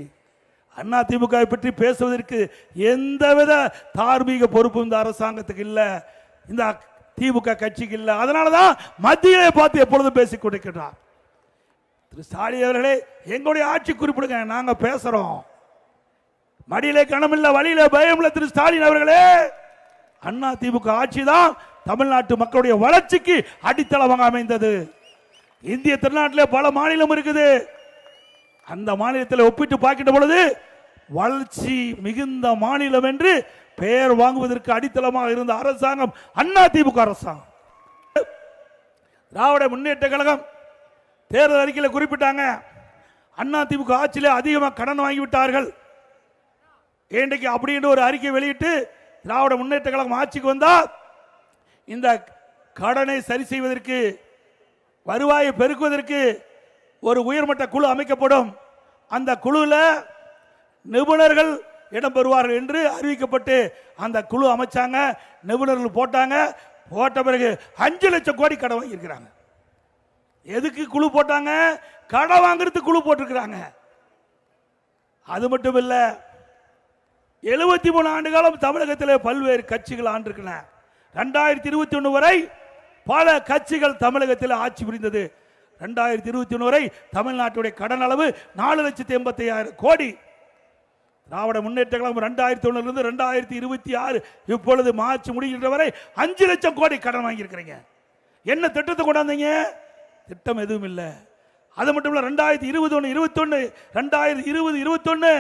அண்ணா திமுக பற்றி பேசுவதற்கு எந்தவித தார்மீக பொறுப்பும் இந்த அரசாங்கத்துக்கு இல்லை, இந்த திமுக கட்சிக்கு இல்லை. அதனாலதான் மத்தியிலே பார்த்து எப்பொழுதும் பேசிக் கொண்டிருக்கிறார். திரு ஸ்டாலின் அவர்களே, எங்களுடைய ஆட்சி குறிப்பிடுங்க, நாங்க பேசுறோம். மடியிலே கணமில்ல, வழியில பயம் இல்ல. திரு ஸ்டாலின் அவர்களே, அண்ணா திமுக ஆட்சி தான் தமிழ்நாட்டு மக்களுடைய வளர்ச்சிக்கு அடித்தளமாக அமைந்தது. இந்திய திருநாட்டிலே பல மாநிலம் இருக்குது. அந்த மாநிலத்தில் ஒப்பிட்டு பார்க்கின்ற பொழுது வளர்ச்சி மிகுந்த மாநிலம் என்று பெயர் வாங்குவதற்கு அடித்தளமாக இருந்த அரசாங்கம் அண்ணா திமுக அரசாங்கம். திராவிட முன்னேற்ற கழகம் தேர்தல் அறிக்கையில் குறிப்பிட்டாங்க, அண்ணா திமுக ஆட்சியிலே அதிகமாக கடன் வாங்கிவிட்டார்கள். இன்றைக்கு அப்படின்ற ஒரு அறிக்கை வெளியிட்டு திராவிட முன்னேற்ற கழகம் ஆட்சிக்கு வந்தால் இந்த கடனை சரி செய்வதற்கு, வருவாயை பெருக்குவதற்கு ஒரு உயர்மட்ட குழு அமைக்கப்படும். அந்த குழுவில் நிபுணர்கள் இடம்பெறுவார்கள் என்று அறிவிக்கப்பட்டு அந்த குழு அமைச்சாங்க. நிபுணர்கள் போட்டாங்க. போட்ட பிறகு 5 லட்சம் கோடி கடன் வாங்கியிருக்கிறாங்க. எதுக்கு குழு போட்டாங்க? கடன் வாங்குறதுக்கு குழு போட்டிருக்கிறாங்க. அது மட்டும் இல்ல, 73 ஆண்டு காலம் தமிழகத்தில் பல்வேறு கட்சிகள் ஆண்டிருக்கின்றன. 2021 வரை பல கட்சிகள் தமிழகத்தில் ஆட்சி புரிந்தது. 2021 வரை தமிழ்நாட்டுடைய கடன் அளவு 4,85,000 கோடி. திராவிட முன்னேற்ற கழகம் 2001 இருந்து 2026 இப்பொழுது மார்ச் முடிகின்ற வரை 5 லட்சம் கோடி கடன் வாங்கியிருக்கிறீங்க. என்ன திட்டத்தை கொண்டாந்தீங்க? திட்டம் எதுவும் இல்லை. அது மட்டும் இல்ல, 2021 2021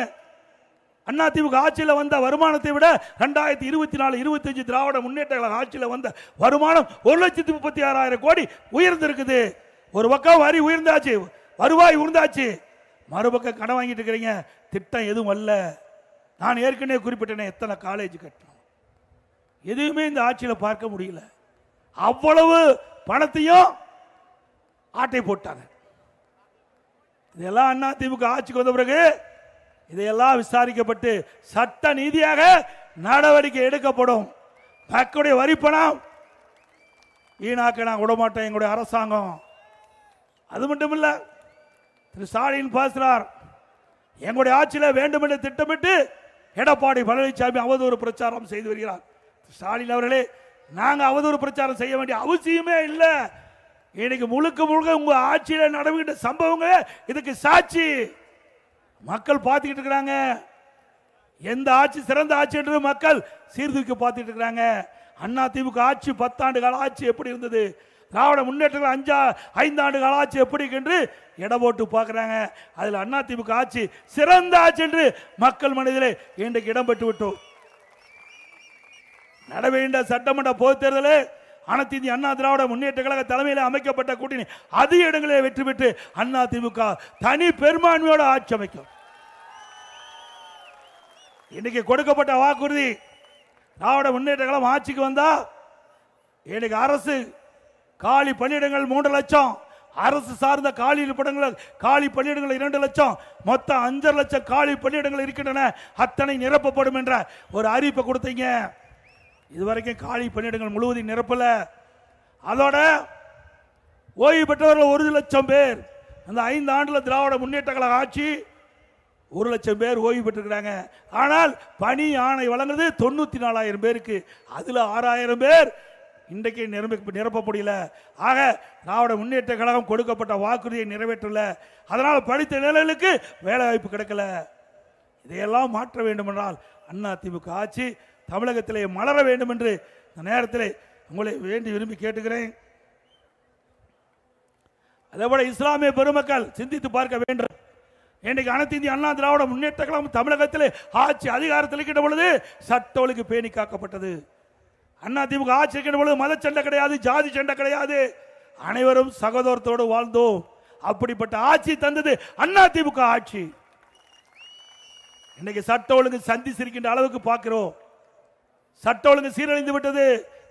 அண்ணா திமுக ஆட்சியில் வந்த வருமானத்தை விட 2024-25 திராவிட முன்னேற்ற கழக ஆட்சியில் வந்த வருமானம் 1,36,000 கோடி உயர்ந்திருக்குது. ஒரு பக்கம் வரி உயர்ந்தாச்சு, வருவாய் உயர்ந்தாச்சு, மறுபக்கம் கடன் வாங்கிட்டு இருக்கிறீங்க. திட்டம் எதுவும் அல்ல. நான் ஏற்கனவே குறிப்பிட்டேன், எத்தனை காலேஜ் கட்டணும், எதுவுமே இந்த ஆட்சியில் பார்க்க முடியல. அவ்வளவு பணத்தையும் ஆட்டை போட்டாங்க. இதெல்லாம் அண்ணா திமுக ஆட்சிக்கு வந்த பிறகு இதையெல்லாம் விசாரிக்கப்பட்டு சட்ட நீதியாக நடவடிக்கை எடுக்கப்படும். மக்களுடைய வரி பணம் வீணாக்க நான் விடமாட்டேன் எங்களுடைய அரசாங்கம். அது மட்டும் இல்ல, திரு ஸ்டாலின் பேசுறார், எங்களுடைய ஆட்சியில் வேண்டும் என்று திட்டமிட்டு எடப்பாடி பழனிசாமி அவதூறு பிரச்சாரம் செய்து வருகிறார். ஸ்டாலின் அவர்களே, நாங்க அவதூறு பிரச்சாரம் செய்ய வேண்டிய அவசியமே இல்லை. இன்னைக்கு முழுக்க முழுக்க உங்க ஆட்சியில் நடக்கின்ற சம்பவங்கள் இதுக்கு சாட்சி. மக்கள் பார்த்துக்கிட்டு இருக்கிறாங்க. எந்த ஆட்சி சிறந்த ஆட்சி என்று மக்கள் சீர்தூக்கி பார்த்துட்டு இருக்கிறாங்க. அண்ணா திமுக ஆட்சி 10 ஆண்டு கால ஆட்சி எப்படி இருந்தது, திராவிட முன்னேற்றங்கள் 5 ஆண்டு கால ஆட்சி எப்படி என்று எடை போட்டு பார்க்கிறாங்க. அதில் அண்ணா திமுக ஆட்சி சிறந்த ஆட்சி என்று மக்கள் மனதிலே இன்றைக்கு இடம் பெற்று விட்டோம். நடவேண்ட சட்டமன்ற பொதுத் தேர்தலே அனைத்து இந்திய அண்ணா திராவிட முன்னேற்ற கழக தலைமையில் அமைக்கப்பட்ட கூட்டணி அதிக இடங்களே வெற்றி பெற்று அண்ணா திமுக தனி பெரும்பான்மையோட ஆட்சி அமைக்கும். இன்னைக்கு கொடுக்கப்பட்ட வாக்குறுதி, திராவிட முன்னேற்ற கழகம் ஆட்சிக்கு வந்தா இன்னைக்கு அரசு காலி பணியிடங்கள் 3 லட்சம், அரசு சார்ந்த காலி பணியிடங்கள் 2 லட்சம், மொத்தம் 5 லட்சம் காலி பணியிடங்கள் இருக்கின்றன. அத்தனை நிரப்பப்படும் என்ற ஒரு அறிவிப்பை கொடுத்தீங்க. இதுவரைக்கும் காலி பணியிடங்கள் முழுவதும் நிரப்பல. அதோட ஓய்வு பெற்றவர்கள் 1 லட்சம் பேர். அந்த 5 ஆண்டுல திராவிட முன்னேற்ற கழக ஆட்சி 1 லட்சம் பேர் ஓய்வு பெற்றிருக்கிறாங்க. ஆனால் பணி ஆணை வழங்குறது 94,000 பேருக்கு. அதுல 6,000 பேர் இன்றைக்கு நிரப்ப முடியல. ஆக திராவிட முன்னேற்ற கழகம் கொடுக்கப்பட்ட வாக்குறுதியை நிறைவேற்றல. அதனால் படித்த நிலைகளுக்கு வேலை வாய்ப்பு கிடைக்கல. இதையெல்லாம் மாற்ற வேண்டும் என்றால் அண்ணா திமுக ஆட்சி தமிழகத்திலே மலர வேண்டும் என்று இந்த நேரத்தில் உங்களை வேண்டி விரும்பி கேட்டுக்கிறேன். அதேபோல இஸ்லாமிய பெருமக்கள் சிந்தித்து பார்க்க வேண்டும். இன்றைக்கு அனைத்து இந்திய அண்ணா திராவிட முன்னேற்ற கழகம் தமிழகத்தில் ஆட்சி அதிகாரத்தில் இருக்கின்ற பொழுது சட்ட ஒழுங்கு பேணி காக்கப்பட்டது. அண்ணா திமுக ஆட்சி இருக்கின்ற பொழுது மத சண்டை கிடையாது, ஜாதி சண்டை கிடையாது, அனைவரும் சகோதரத்தோடு வாழ்ந்தோம். அப்படிப்பட்ட ஆட்சி தந்தது அண்ணா திமுக ஆட்சி. இன்னைக்கு சட்ட ஒழுங்கு சந்திச்சிருக்கின்ற அளவுக்கு பார்க்கிறோம். சட்ட ஒழுங்கு சீரழிந்து விட்டது.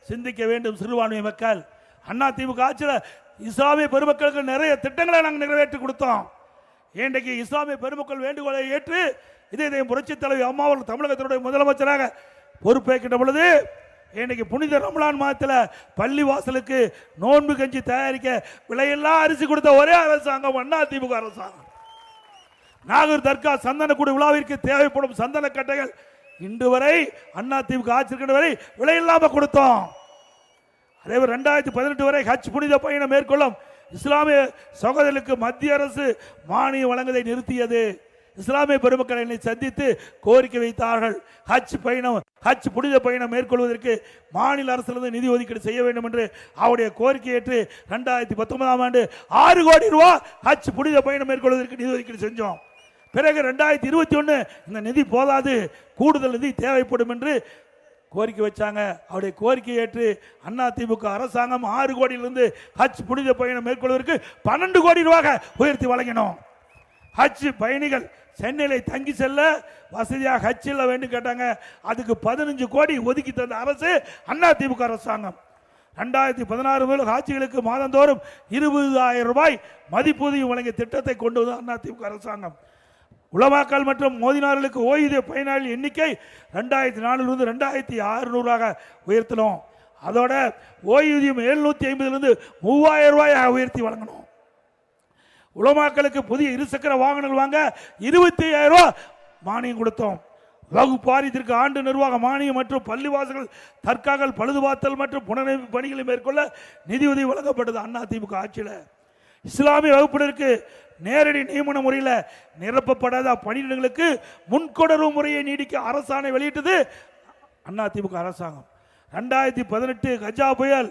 சிந்திக்க வேண்டும் சிறுபான்மை மக்கள். அதிமுக ஆட்சியில் இஸ்லாமிய பெருமக்களுக்கு நிறைய திட்டங்களை நாங்கள் நிறைவேற்றி கொடுத்தோம். இன்றைக்கு இஸ்லாமிய பெருமக்கள் வேண்டுகோளை ஏற்று இதே புரட்சி தலைவி அம்மா அவர்கள் தமிழகத்தினுடைய முதலமைச்சராக பொறுப்பேற்கின்ற பொழுது இன்றைக்கு புனித ரமலான் மாதத்தில் பள்ளி வாசலுக்கு நோன்பு கஞ்சி தயாரிக்க விலையெல்லாம் அரிசி கொடுத்த ஒரே அரசாங்கம் அதிமுக அரசாங்கம். நாகூர் தர்கா சந்தனக்கூடு விழாவிற்கு தேவைப்படும் சந்தன கட்டைகள் இன்று வரை அதிமுக ஆட்சி வரை விலையில்லாமல் கொடுத்தோம். அதே 2018 வரை ஹஜ் புனித பயணம் மேற்கொள்ளும் இஸ்லாமிய சகோதரர்களுக்கு மத்திய அரசு மானியம் வழங்குவதை நிறுத்தியது. இஸ்லாமிய பெருமக்கள் என்னை சந்தித்து கோரிக்கை வைத்தார்கள். ஹஜ் புனித பயணம் மேற்கொள்வதற்கு மாநில அரசிலிருந்து நிதி ஒதுக்கீடு செய்ய வேண்டும் என்று அவருடைய கோரிக்கை ஏற்று 2019ஆம் ஆண்டு 6 கோடி ரூபாய் ஹஜ் புனித பயணம் மேற்கொள்வதற்கு நிதி ஒதுக்கீடு செஞ்சோம். பிறகு 2021 இந்த நிதி போதாது, கூடுதல் நிதி தேவைப்படும் என்று கோரிக்கை வச்சாங்க. அவருடைய கோரிக்கை ஏற்று அதிமுக அரசாங்கம் 6 கோடியிலிருந்து ஹஜ் புனித பயணம் மேற்கொள்வதற்கு 12 கோடி ரூபாய் உயர்த்தி வழங்கினோம். ஹஜ் பயணிகள் சென்னையில் தங்கி செல்ல வசதியாக ஹஜ் செல்ல வேண்டும் கேட்டாங்க. அதுக்கு 15 கோடி ஒதுக்கி தந்த அரசு அதிமுக அரசாங்கம். 2016 முதல் ஹாஜிகளுக்கு மாதந்தோறும் 20,000 ரூபாய் மதிப்பூதியம் வழங்கிய திட்டத்தை கொண்டு வந்த அதிமுக அரசாங்கம். உலமாக்கல் மற்றும் மோதினார்களுக்கு ஓய்வூதிய பயனாளி எண்ணிக்கை 2004 2600 உயர்த்தினோம். அதோட ஓய்வூதியம் 750 3000 ரூபாயாக உயர்த்தி வழங்கணும். உலமாக்களுக்கு புதிய இருசக்கர வாகனங்கள் வாங்க 25,000 ரூபாய் மானியம் கொடுத்தோம். வகுப்பு வாரியத்திற்கு ஆண்டு நிர்வாக மானியம் மற்றும் பள்ளிவாசல்கள் தற்காகள் பழுதுபார்த்தல் மற்றும் புனரமைப்பு பணிகளை மேற்கொள்ள நிதியுதவி வழங்கப்பட்டது அதிமுக ஆட்சியில். இஸ்லாமிய வகுப்பினருக்கு நேரடி நியமன முறையில் நிரப்பப்படாத பணியிடங்களுக்கு முன்கொணர்வு முறையை நீடிக்க அரசாணை வெளியிட்டது அதிமுக அரசாங்கம். 2018 கஜா புயல்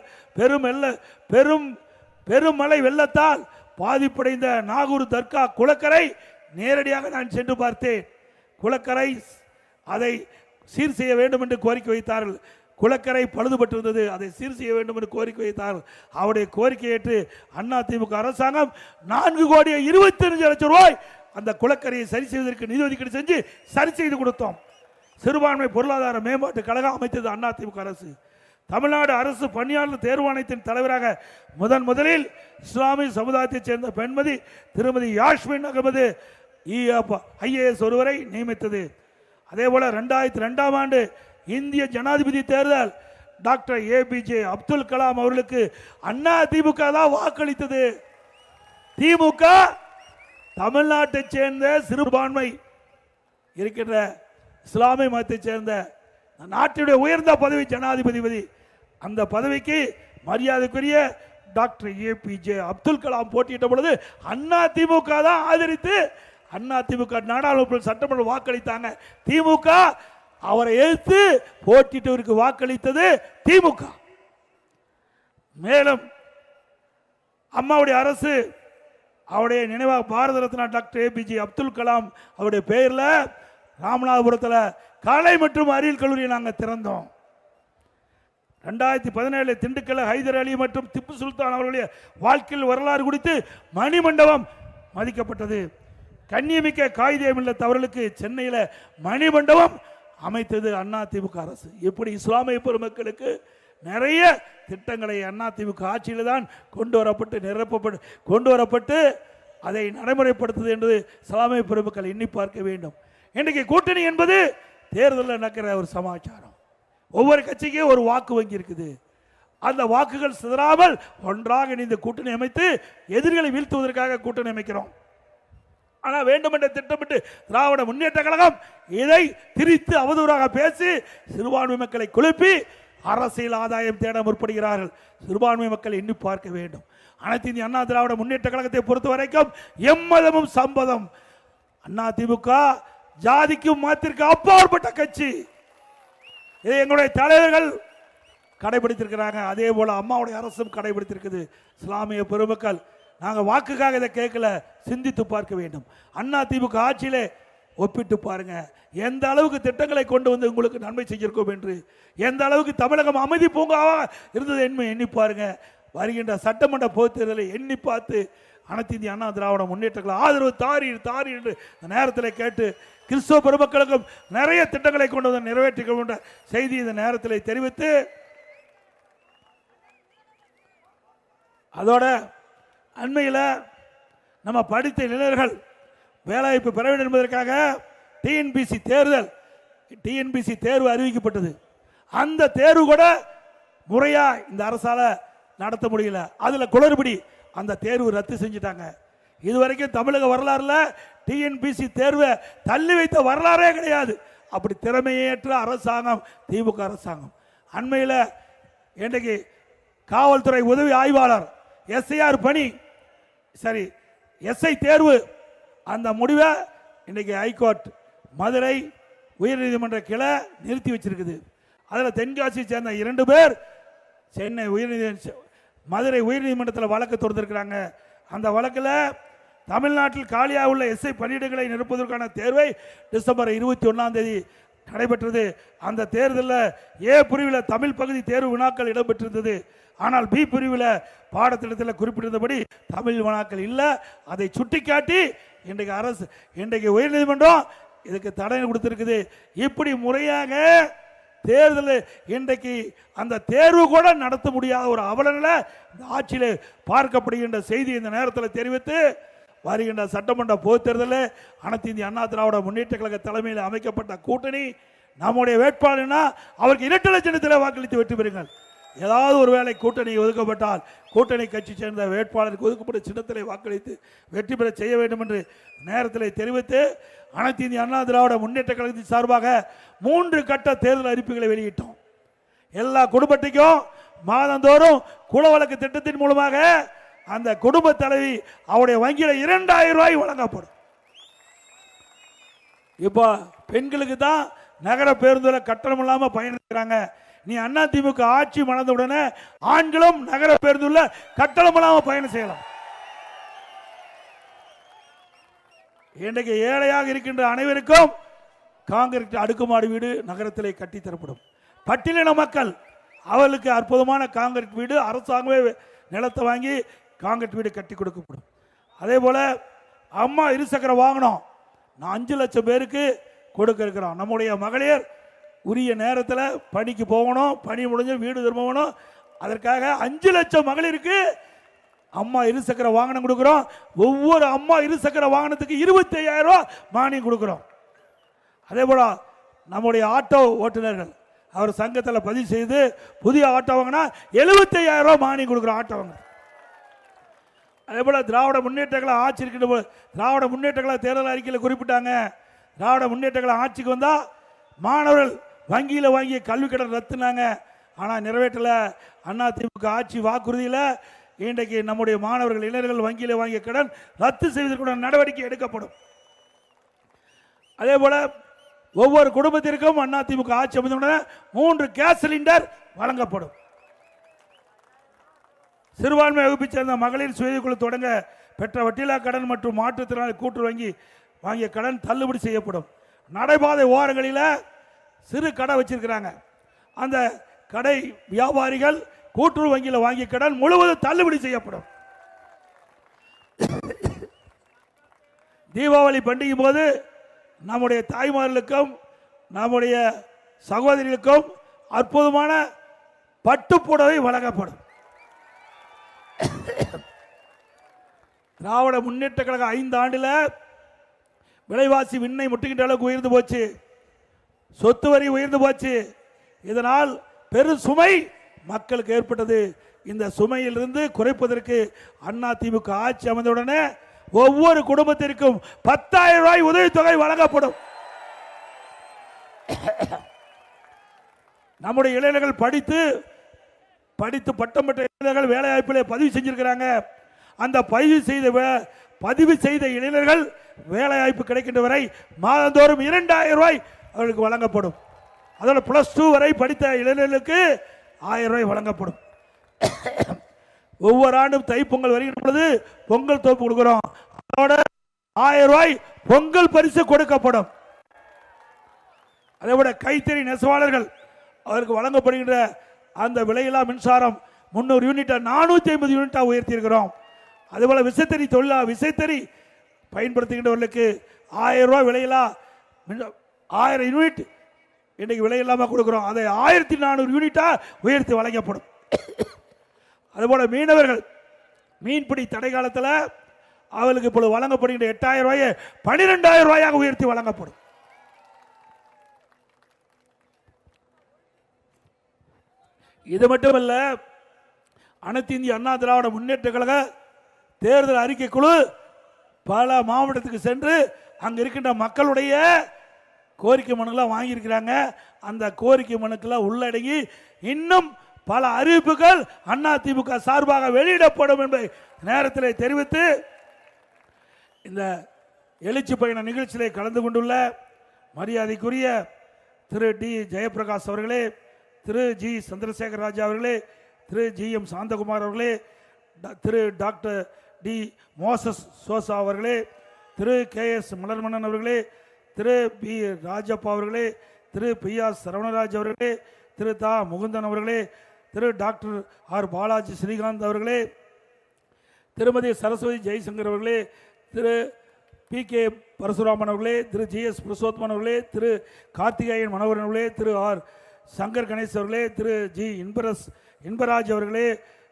பெரும் மழை வெள்ளத்தால் பாதிப்படைந்த நாகூர் தர்கா குளக்கரை நேரடியாக நான் சென்று பார்த்தேன். குளக்கரை அதை சீர் செய்ய வேண்டும் என்று கோரிக்கை வைத்தார்கள். குளக்கரை பழுதுபட்டிருந்தது, அதை சீர் செய்ய வேண்டும் என்று கோரிக்கை வைத்தார்கள். அவருடைய கோரிக்கை ஏற்று அதிமுக அரசாங்கம் 4 கோடி 25 லட்சம் ரூபாய் அந்த குளக்கரையை சரி செய்வதற்கு நிதி ஒதுக்கீடு செஞ்சு சரி செய்து கொடுத்தோம். சிறுபான்மை பொருளாதார மேம்பாட்டு கழகம் அமைத்தது அதிமுக அரசு. தமிழ்நாடு அரசு பணியாளர் தேர்வாணையத்தின் தலைவராக முதலில் இஸ்லாமிய சமுதாயத்தைச் சேர்ந்த பெண்மதி திருமதி யாஸ்மின் அகமது IAS ஒருவரை நியமித்தது. அதே போல 2002ஆம் ஆண்டு இந்திய ஜனாதிபதி தேர்தல் டாக்டர் APJ அப்துல் கலாம் அவர்களுக்கு அதிமுக தான் வாக்களித்தது. திமுக தமிழ்நாட்டை சேர்ந்த சிறுபான்மை இருக்கின்ற இஸ்லாமிய மதத்தை சேர்ந்த நாட்டுடைய உயர்ந்த பதவி ஜனாதிபதி. அந்த பதவிக்கு மரியாதைக்குரிய டாக்டர் APJ அப்துல் கலாம் போட்டியிட்ட பொழுது அதிமுக தான் ஆதரித்து அதிமுக நாடாளுமன்ற சட்டமன்ற வாக்களித்தாங்க. திமுக அவரை எதிர்த்து போட்டியிட்டவருக்கு வாக்களித்தது திமுக. மேலும் அம்மாவுடைய அரசு அவருடைய நினைவாக பாரத ரத்னா டாக்டர் APJ அப்துல் கலாம் அவருடைய பெயரில் ராமநாதபுரத்தில் கலை மற்றும் அறிவியல் கல்லூரியை நாங்கள் திறந்தோம். 2017 திண்டுக்கல் ஹைதர் அலி மற்றும் திப்பு சுல்தான் அவர்களுடைய வாழ்க்கையில் வரலாறு குறித்து மணிமண்டபம் மதிக்கப்பட்டது. கண்ணியமிக்க காயிதே மில்லத் அவர்களுக்கு சென்னையில் மணிமண்டபம் அமைத்தது அதிமுக அரசு. இப்படி இஸ்லாமிய பெருமக்களுக்கு நிறைய திட்டங்களை அதிமுக ஆட்சியில் தான் கொண்டு வரப்பட்டு அதை நடைமுறைப்படுத்துது என்று இஸ்லாமிய பெருமக்கள் எண்ணி பார்க்க வேண்டும். இன்றைக்கு கூட்டணி என்பது தேர்தலில் நடக்கிற ஒரு சமாச்சாரம். ஒவ்வொரு கட்சிக்கும் ஒரு வாக்கு வங்கி இருக்குது. அந்த வாக்குகள் சிதறாமல் ஒன்றாக இணைந்து கூட்டணி அமைத்து எதிர்களை வீழ்த்துவதற்காக கூட்டணி அமைக்கிறோம். ஆனால் வேண்டுமென்ற திட்டமிட்டு திராவிட முன்னேற்ற கழகம் இதை திரித்து அவதூறாக பேசி சிறுபான்மை மக்களை குழப்பி அரசியல் ஆதாயம் தேட முற்படுகிறார்கள். சிறுபான்மை மக்கள் எண்ணி பார்க்க வேண்டும். அனைத்து இந்திய அண்ணா திராவிட முன்னேற்ற கழகத்தை பொறுத்த வரைக்கும் எம்மதமும் சம்பதம். அதிமுக ஜாதிக்கும் மதத்திற்கு அப்பாற்பட்ட கட்சி. இதை எங்களுடைய தலைவர்கள் கடைபிடித்திருக்கிறாங்க. அதே போல அம்மாவுடைய அரசும் கடைபிடித்திருக்குது. இஸ்லாமிய பெருமக்கள் நாங்கள் வாக்குக்காக இதை கேட்கல, சிந்தித்து பார்க்க வேண்டும். அதிமுக ஆட்சியிலே ஒப்பிட்டு பாருங்க எந்த அளவுக்கு திட்டங்களை கொண்டு வந்து உங்களுக்கு நன்மை செஞ்சிருக்கோம் என்று, எந்த அளவுக்கு தமிழகம் அமைதி பூங்காவாக இருந்தது எண்ணி பாருங்க. வருகின்ற சட்டமன்ற பொதுத் தேர்தலை எண்ணி பார்த்து அனைத்து இந்திய அண்ணா திராவிட முன்னேற்றங்கள் ஆதரவு தாரி என்று நேரத்தில் கேட்டு கிறிஸ்தவ பெருமக்களுக்கும் நிறைய திட்டங்களை கொண்டு வந்து நிறைவேற்றிக்க என்ற செய்தி இந்த நேரத்தில் தெரிவித்து அதோட அண்மையில் நம்ம படித்த இளைஞர்கள் வேலைவாய்ப்பு பெற வேண்டும் என்பதற்காக டிஎன்பிசி தேர்வு அறிவிக்கப்பட்டது. அந்த தேர்வு கூட முறையா இந்த அரசால நடத்த முடியல. அதுல குளறுபடி, அந்த தேர்வு ரத்து செஞ்சுட்டாங்க. இதுவரைக்கும் தமிழக வரலாறுல டிஎன்பிசி தேர்வை தள்ளி வைத்த வரலாறே கிடையாது. அப்படி திறமையேற்ற அரசாங்கம் திமுக அரசாங்கம். அண்மையில் இன்றைக்கு காவல்துறை உதவி ஆய்வாளர் எஸ்ஐஆர் பணி சரி எஸ்ஐ தேர்வு அந்த முடிவை இன்னைக்கு ஹைகோர்ட் மதுரை உயர்நீதிமன்ற கிளை நிறுத்தி வச்சிருக்குது. அதில் தென்காசியை சேர்ந்த 2 பேர் சென்னை மதுரை உயர்நீதிமன்றத்தில் வழக்கு தொடர்ந்திருக்கிறாங்க. அந்த வழக்கில் தமிழ்நாட்டில் காலியாக உள்ள எஸ்ஐ பணியிடங்களை நிரப்புவதற்கான தேர்வை டிசம்பர் 21ஆம் தேதி நடைபெற்றது. அந்த தேர்தலில் ஏ பிரிவில் தமிழ் பகுதி தேர்வு வினாக்கள் இடம்பெற்றிருந்தது. ஆனால் பி பிரிவில் பாடத்திட்டத்தில் குறிப்பிட்டிருந்தபடி தமிழ் வினாக்கள் இல்லை. அதை சுட்டிக்காட்டி இன்றைக்கு உயர்நீதிமன்றம் இதுக்கு தடை கொடுத்திருக்குது. இப்படி முறையாக தேர்தல் இன்றைக்கு அந்த தேர்வு கூட நடத்த முடியாத ஒரு அவலநிலை இந்த ஆட்சியில் பார்க்கப்படுகின்ற செய்தி இந்த நேரத்தில் தெரிவித்து, வருகின்ற சட்டமன்ற பொதுத் தேர்தலில் அனைத்து இந்திய அண்ணா திராவிட முன்னேற்ற கழக தலைமையில் அமைக்கப்பட்ட கூட்டணி நம்முடைய வேட்பாளர்னா அவருக்கு இரட்டை சின்னத்தில் வாக்களித்து வெற்றி பெறுங்கள். ஏதாவது ஒரு வேளை கூட்டணி ஒதுக்கப்பட்டால் கூட்டணி கட்சி சேர்ந்த வேட்பாளருக்கு ஒதுக்கப்பட்ட சின்னத்திலே வாக்களித்து வெற்றி பெற செய்ய வேண்டும் என்று நேரத்தில் தெரிவித்து, அனைத்து இந்திய அண்ணா திராவிட முன்னேற்ற கழகத்தின் சார்பாக 3 கட்ட தேர்தல் அறிவிப்புகளை வெளியிட்டோம். எல்லா குடும்பத்துக்கும் மாதந்தோறும் குலவழக்கு திட்டத்தின் மூலமாக அந்த குடும்ப தலைவி அவருடைய வங்கியில் 2000 ரூபாய் வழங்கப்படும். இப்போ பெண்களுக்கு தான் நகர பேருந்துல கட்டணம் இல்லாமல் பயணிக்கிறாங்க. நீ அண்ணா திமுக ஆட்சி மணந்தவுடனே ஆண்களும் நகர பேருந்துல கட்டணம் இல்லாமல் பயணம் செய்யலாம். இன்றைக்கு ஏழையாக இருக்கின்ற அனைவருக்கும் காங்கிரீட் அடுக்குமாடி வீடு நகரத்திலே கட்டித்தரப்படும். பட்டியலின மக்கள் அவர்களுக்கு அற்புதமான காங்கிரீட் வீடு அரசாங்கமே நிலத்தை வாங்கி காங்கிரீட் வீடு கட்டி கொடுக்கப்படும். அதே போல அம்மா இருசக்கர வாகனம் 5 லட்சம் பேருக்கு கொடுக்க இருக்கிறோம். நம்முடைய மகளிர் உரிய நேரத்தில் பணிக்கு போகணும், பணி முடிஞ்சு வீடு திரும்பணும். அதற்காக 5 லட்சம் மகளிருக்கு அம்மா இருசக்கர வாகனம் கொடுக்கிறோம். ஒவ்வொரு அம்மா இருசக்கர வாகனத்துக்கு 25,000 ரூபாய் மானியம் கொடுக்கிறோம். அதே போல நம்முடைய ஆட்டோ ஓட்டுநர்கள் அவர் சங்கத்தில் பதிவு செய்து புதிய ஆட்டோ வாங்கினா 75,000 ரூபாய் மானியம் கொடுக்கிறோம் ஆட்டோ வாங்க. அதே போல திராவிட முன்னேற்ற கழகம் ஆட்சி இருக்கின்ற போது திராவிட முன்னேற்ற கழக தேர்தல் அறிக்கையில் குறிப்பிட்டாங்க, திராவிட முன்னேற்ற கழகம் ஆட்சிக்கு வந்தா மாணவர்கள் வங்கியில் வாங்கிய கல்வி கடன் ரத்துனாங்க. ஆனால் நிறைவேற்றல. அண்ணா திமுக ஆட்சி வாக்குறுதியில் இன்றைக்கு நம்முடைய மாணவர்கள் இளைஞர்கள் வங்கியில் வாங்கிய கடன் ரத்து செய்வதற்கான நடவடிக்கை எடுக்கப்படும். அதே போல ஒவ்வொரு குடும்பத்திற்கும் அண்ணா திமுக ஆட்சி அமைந்தவுடன் 3 கேஸ் சிலிண்டர் வழங்கப்படும். சிறுபான்மை வகுப்பை சேர்ந்த மகளிர் சுயக்குழு தொடங்க பெற்ற வட்டிலா கடன் மற்றும் மாற்றுத்திறனாளி கூட்டு வங்கி வாங்கிய கடன் தள்ளுபடி செய்யப்படும். நடைபாதை ஓரங்களில் சிறு கடை வச்சிருக்கிறாங்க, அந்த கடை வியாபாரிகள் கூட்டுறவு வங்கியில் வாங்கிய கடன் முழுவதும் தள்ளுபடி செய்யப்படும். தீபாவளி பண்டிகை போது நம்முடைய தாய்மார்களுக்கும் நம்முடைய சகோதரிகளுக்கும் அற்புதமான பட்டு புடவை வழங்கப்படும். திராவிட முன்னேற்ற கழகம் 5 ஆண்டுல விலைவாசி விண்ணை முட்டுகின்ற அளவுக்கு உயர்ந்து போச்சு, சொத்து வரி உயர்ந்து போச்சு. இதனால் பெரும் சுமை மக்களுக்கு ஏற்பட்டது. இந்த சுமையிலிருந்து குறைப்பதற்கு அண்ணா திமுக ஆட்சி அமைந்தவுடனே ஒவ்வொரு குடும்பத்திற்கும் 10,000 ரூபாய் உதவித்தொகை வழங்கப்படும். நம்முடைய இளைஞர்கள் படித்து பட்டம் பெற்ற இளைஞர்கள் வேலை வாய்ப்பிலே பதிவு செஞ்சிருக்கிறாங்க. அந்த பதிவு செய்த இளைஞர்கள் வேலை வாய்ப்பு கிடைக்கின்ற வரை மாதந்தோறும் 2,000 ரூபாய் அவர்களுக்கு வழங்கப்படும். அதோட +2 வரை படித்த இளைஞர்களுக்கு 1000 ரூபாய் வழங்கப்படும். ஒவ்வொரு ஆண்டும் தைப்பொங்கல் வருகின்ற பொழுது பொங்கல் தோப்பு கொடுக்கிறோம். அதோட 1000 ரூபாய் பொங்கல் பரிசு கொடுக்கப்படும். அதே போல கைத்தறி நெசவாளர்கள் அவருக்கு வழங்கப்படுகின்ற அந்த விலையில்லா மின்சாரம் 300 யூனிட்டா 450 யூனிட்டா உயர்த்தி இருக்கிறோம். அதே போல விசைத்தறி பயன்படுத்துகின்றவர்களுக்கு 1000 ரூபாய் விலையில்லா 1000 யூனிட் இன்னைக்கு விலை இல்லாமல் கொடுக்கிறோம். அதை 1400 யூனிட்டா உயர்த்தி வழங்கப்படும். அதுபோல மீனவர்கள் மீன்பிடி தடை காலத்தில் அவளுக்கு இப்பொழுது வழங்கப்படுகின்ற 8,000 ரூபாயை 12,000 ரூபாயாக உயர்த்தி வழங்கப்படும். இது மட்டுமல்ல, அனைத்து இந்திய அண்ணா திராவிட முன்னேற்ற கழக தேர்தல் அறிக்கை குழு பல மாவட்டத்துக்கு சென்று அங்க இருக்கின்ற மக்களுடைய கோரிக்கை மனுக்கெல்லாம் வாங்கியிருக்கிறாங்க. அந்த கோரிக்கை மனுக்கெல்லாம் உள்ளடங்கி இன்னும் பல அறிவிப்புகள் அதிமுக சார்பாக வெளியிடப்படும் என்பதை நேரத்தில் தெரிவித்து, இந்த எழுச்சி பயண நிகழ்ச்சியிலே கலந்து கொண்டுள்ள மரியாதைக்குரிய திரு டி ஜெயபிரகாஷ் அவர்களே, திரு ஜி சந்திரசேகர் ராஜா அவர்களே, திரு ஜி எம் சாந்தகுமார் அவர்களே, திரு டாக்டர் டி மோசஸ் சோசா அவர்களே, திரு கே எஸ் மலர்மன்னன் அவர்களே, திரு பி ராஜப்பா அவர்களே, திரு பி ஆர் சரவணராஜ் அவர்களே, திரு தா முகுந்தன் அவர்களே, திரு டாக்டர் ஆர் பாலாஜி ஸ்ரீகாந்த் அவர்களே, திருமதி சரஸ்வதி ஜெய்சங்கர் அவர்களே, திரு பி கே பரசுராமன் அவர்களே, திரு ஜி எஸ் புருஷோத்தமன் அவர்களே, திரு கார்த்திகேயன் மனோகரன் அவர்களே, திரு ஆர் சங்கர் கணேஷ் அவர்களே, திரு ஜி இன்பராஜ் அவர்களே,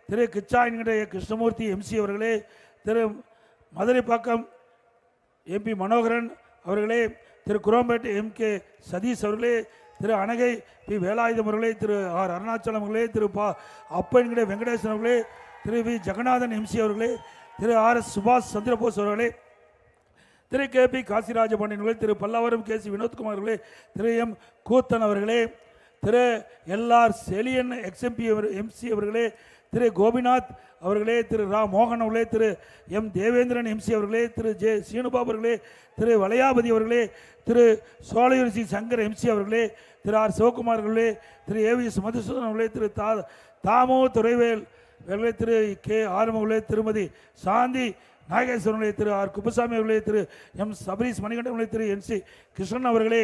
திரு கிச்சாயன்கிற கிருஷ்ணமூர்த்தி எம்சி அவர்களே, திரு மதுரைப்பாக்கம் எம்பி மனோகரன் அவர்களே, திரு குரோம்பேட்டை எம்கே சதீஷ் அவர்களே, திரு அனகை பி வேலாயுதம் அவர்களே, திரு ஆர் அருணாச்சலம் அவர்களே, திரு அப்பன்கிட வெங்கடேசன் அவர்களே, திரு வி ஜெகநாதன் எம்சி அவர்களே, திரு ஆர் எஸ் சுபாஷ் சந்திரபோஸ் அவர்களே, திரு கே பி காசிராஜ பாண்டியன் அவர்களே, திரு பல்லாவரம் கே சி வினோத்குமார் அவர்களே, திரு எம் கூத்தன் அவர்களே, திரு எல்ஆர் செலியன் எக்ஸ்எம்பி எம்சி அவர்களே, திரு கோபிநாத் அவர்களே, திரு ரா மோகன் அவர்களே, திரு எம் தேவேந்திரன் எம்சி அவர்களே, திரு ஜே சீனுபாபு அவர்களே, திரு வளையாபதி அவர்களே, திரு சோலையூர் சங்கர் எம்சி அவர்களே, திரு ஆர் சிவகுமார் அவர்களே, திரு ஏவிஎஸ் மதுசூதன் அவர்களே, திரு தாமோ துரைவேல் அவர்களே, திரு கே ஆர்எம் அவர்களே, திருமதி சாந்தி நாகேஸ்வரன் அவர்களே, திரு ஆர் குப்புசாமி அவர்களே, திரு எம் சபரீஷ் மணிகண்டன் அவர்களே, திரு என் சி கிருஷ்ணன் அவர்களே,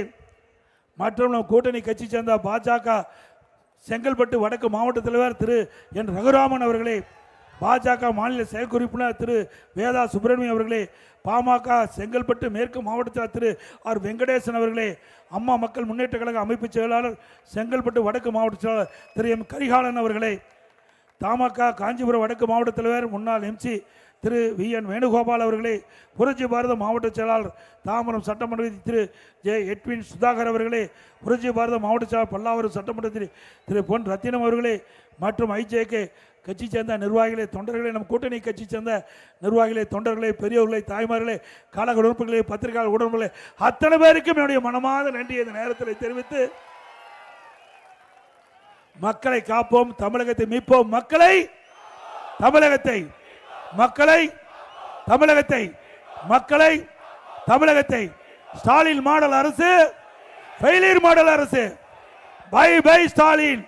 மற்றும் கூட்டணி கட்சி சேர்ந்த பாஜக செங்கல்பட்டு வடக்கு மாவட்ட தலைவர் திரு என் ரகுராமன் அவர்களே, பாஜக மாநில செயற்குறிப்பினர் திரு வேதா சுப்பிரமணியம் அவர்களே, பாமக செங்கல்பட்டு மேற்கு மாவட்டத்தில் திரு ஆர் வெங்கடேசன் அவர்களே, அம்மா மக்கள் முன்னேற்ற கழக அமைப்பு செயலாளர் செங்கல்பட்டு வடக்கு மாவட்ட செயலாளர் திரு எம் கரிகாலன் அவர்களே, தமாக காஞ்சிபுரம் வடக்கு மாவட்ட தலைவர் முன்னாள் எம்சி திரு வி என் வேணுகோபால் அவர்களே, புரட்சி பாரத மாவட்ட செயலாளர் தாம்பரம் சட்டமன்றத்தில் திரு ஜே எட்வின் சுதாகர் அவர்களே, புரட்சி பாரத மாவட்ட செயலாளர் பல்லாவரம் சட்டமன்றத்தில் திரு பொன் ரத்தினம் அவர்களே, மற்றும் ஐஜேகே கட்சி சேர்ந்த நிர்வாகிகளே, தொண்டர்களே, நம் கூட்டணி கட்சி சேர்ந்த நிர்வாகிகளே, தொண்டர்களே, பெரியவர்களே, தாய்மார்களே, கழக உறுப்பினர்களே, பத்திரிகையாளர் உடன்பர்களே, அத்தனை பேருக்கும் என்னுடைய மனமார்ந்த நன்றியை இந்த நேரத்தில் தெரிவித்து, மக்களை காப்போம், தமிழகத்தை மீட்போம், மக்களை தமிழகத்தை மக்களை தமிழகத்தை மக்களை தமிழகத்தை ஸ்டாலின் மாடல் அரசு, ஃபெயிலியர் மாடல் அரசு, பை பை ஸ்டாலின்.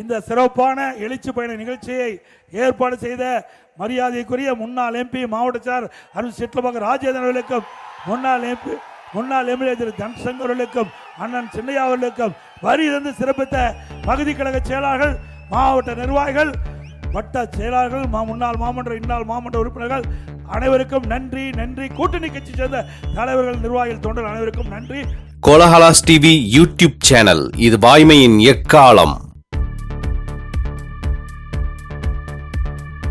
இந்த சிறப்பான எழுச்சி பயண நிகழ்ச்சியை ஏற்பாடு செய்த மரியாதைக்குரிய முன்னாள் எம்பி மாவட்ட சார் அருண் சிட்லபாக ராஜேந்திரன் அவர்களுக்கும், முன்னாள் எம்எல்ஏ திரு தன்சங்கர் அவர்களுக்கும், அண்ணன் சின்னையா அவர்களுக்கும், வரி தந்து சிறப்பித்த பகுதி கழக செயலாளர்கள், மாவட்ட நிர்வாகிகள், வட்ட செயலாளர்கள், முன்னாள் மாமன்ற இன்னாள் மாமன்ற உறுப்பினர்கள் அனைவருக்கும் நன்றி. நன்றி. கூட்டணி கட்சி சேர்ந்த தலைவர்கள், நிர்வாகிகள், தொண்டர்கள் அனைவருக்கும் நன்றி. கோலஹலாஸ் டிவி யூடியூப் சேனல், இது வாய்மையின் எக்காலம்.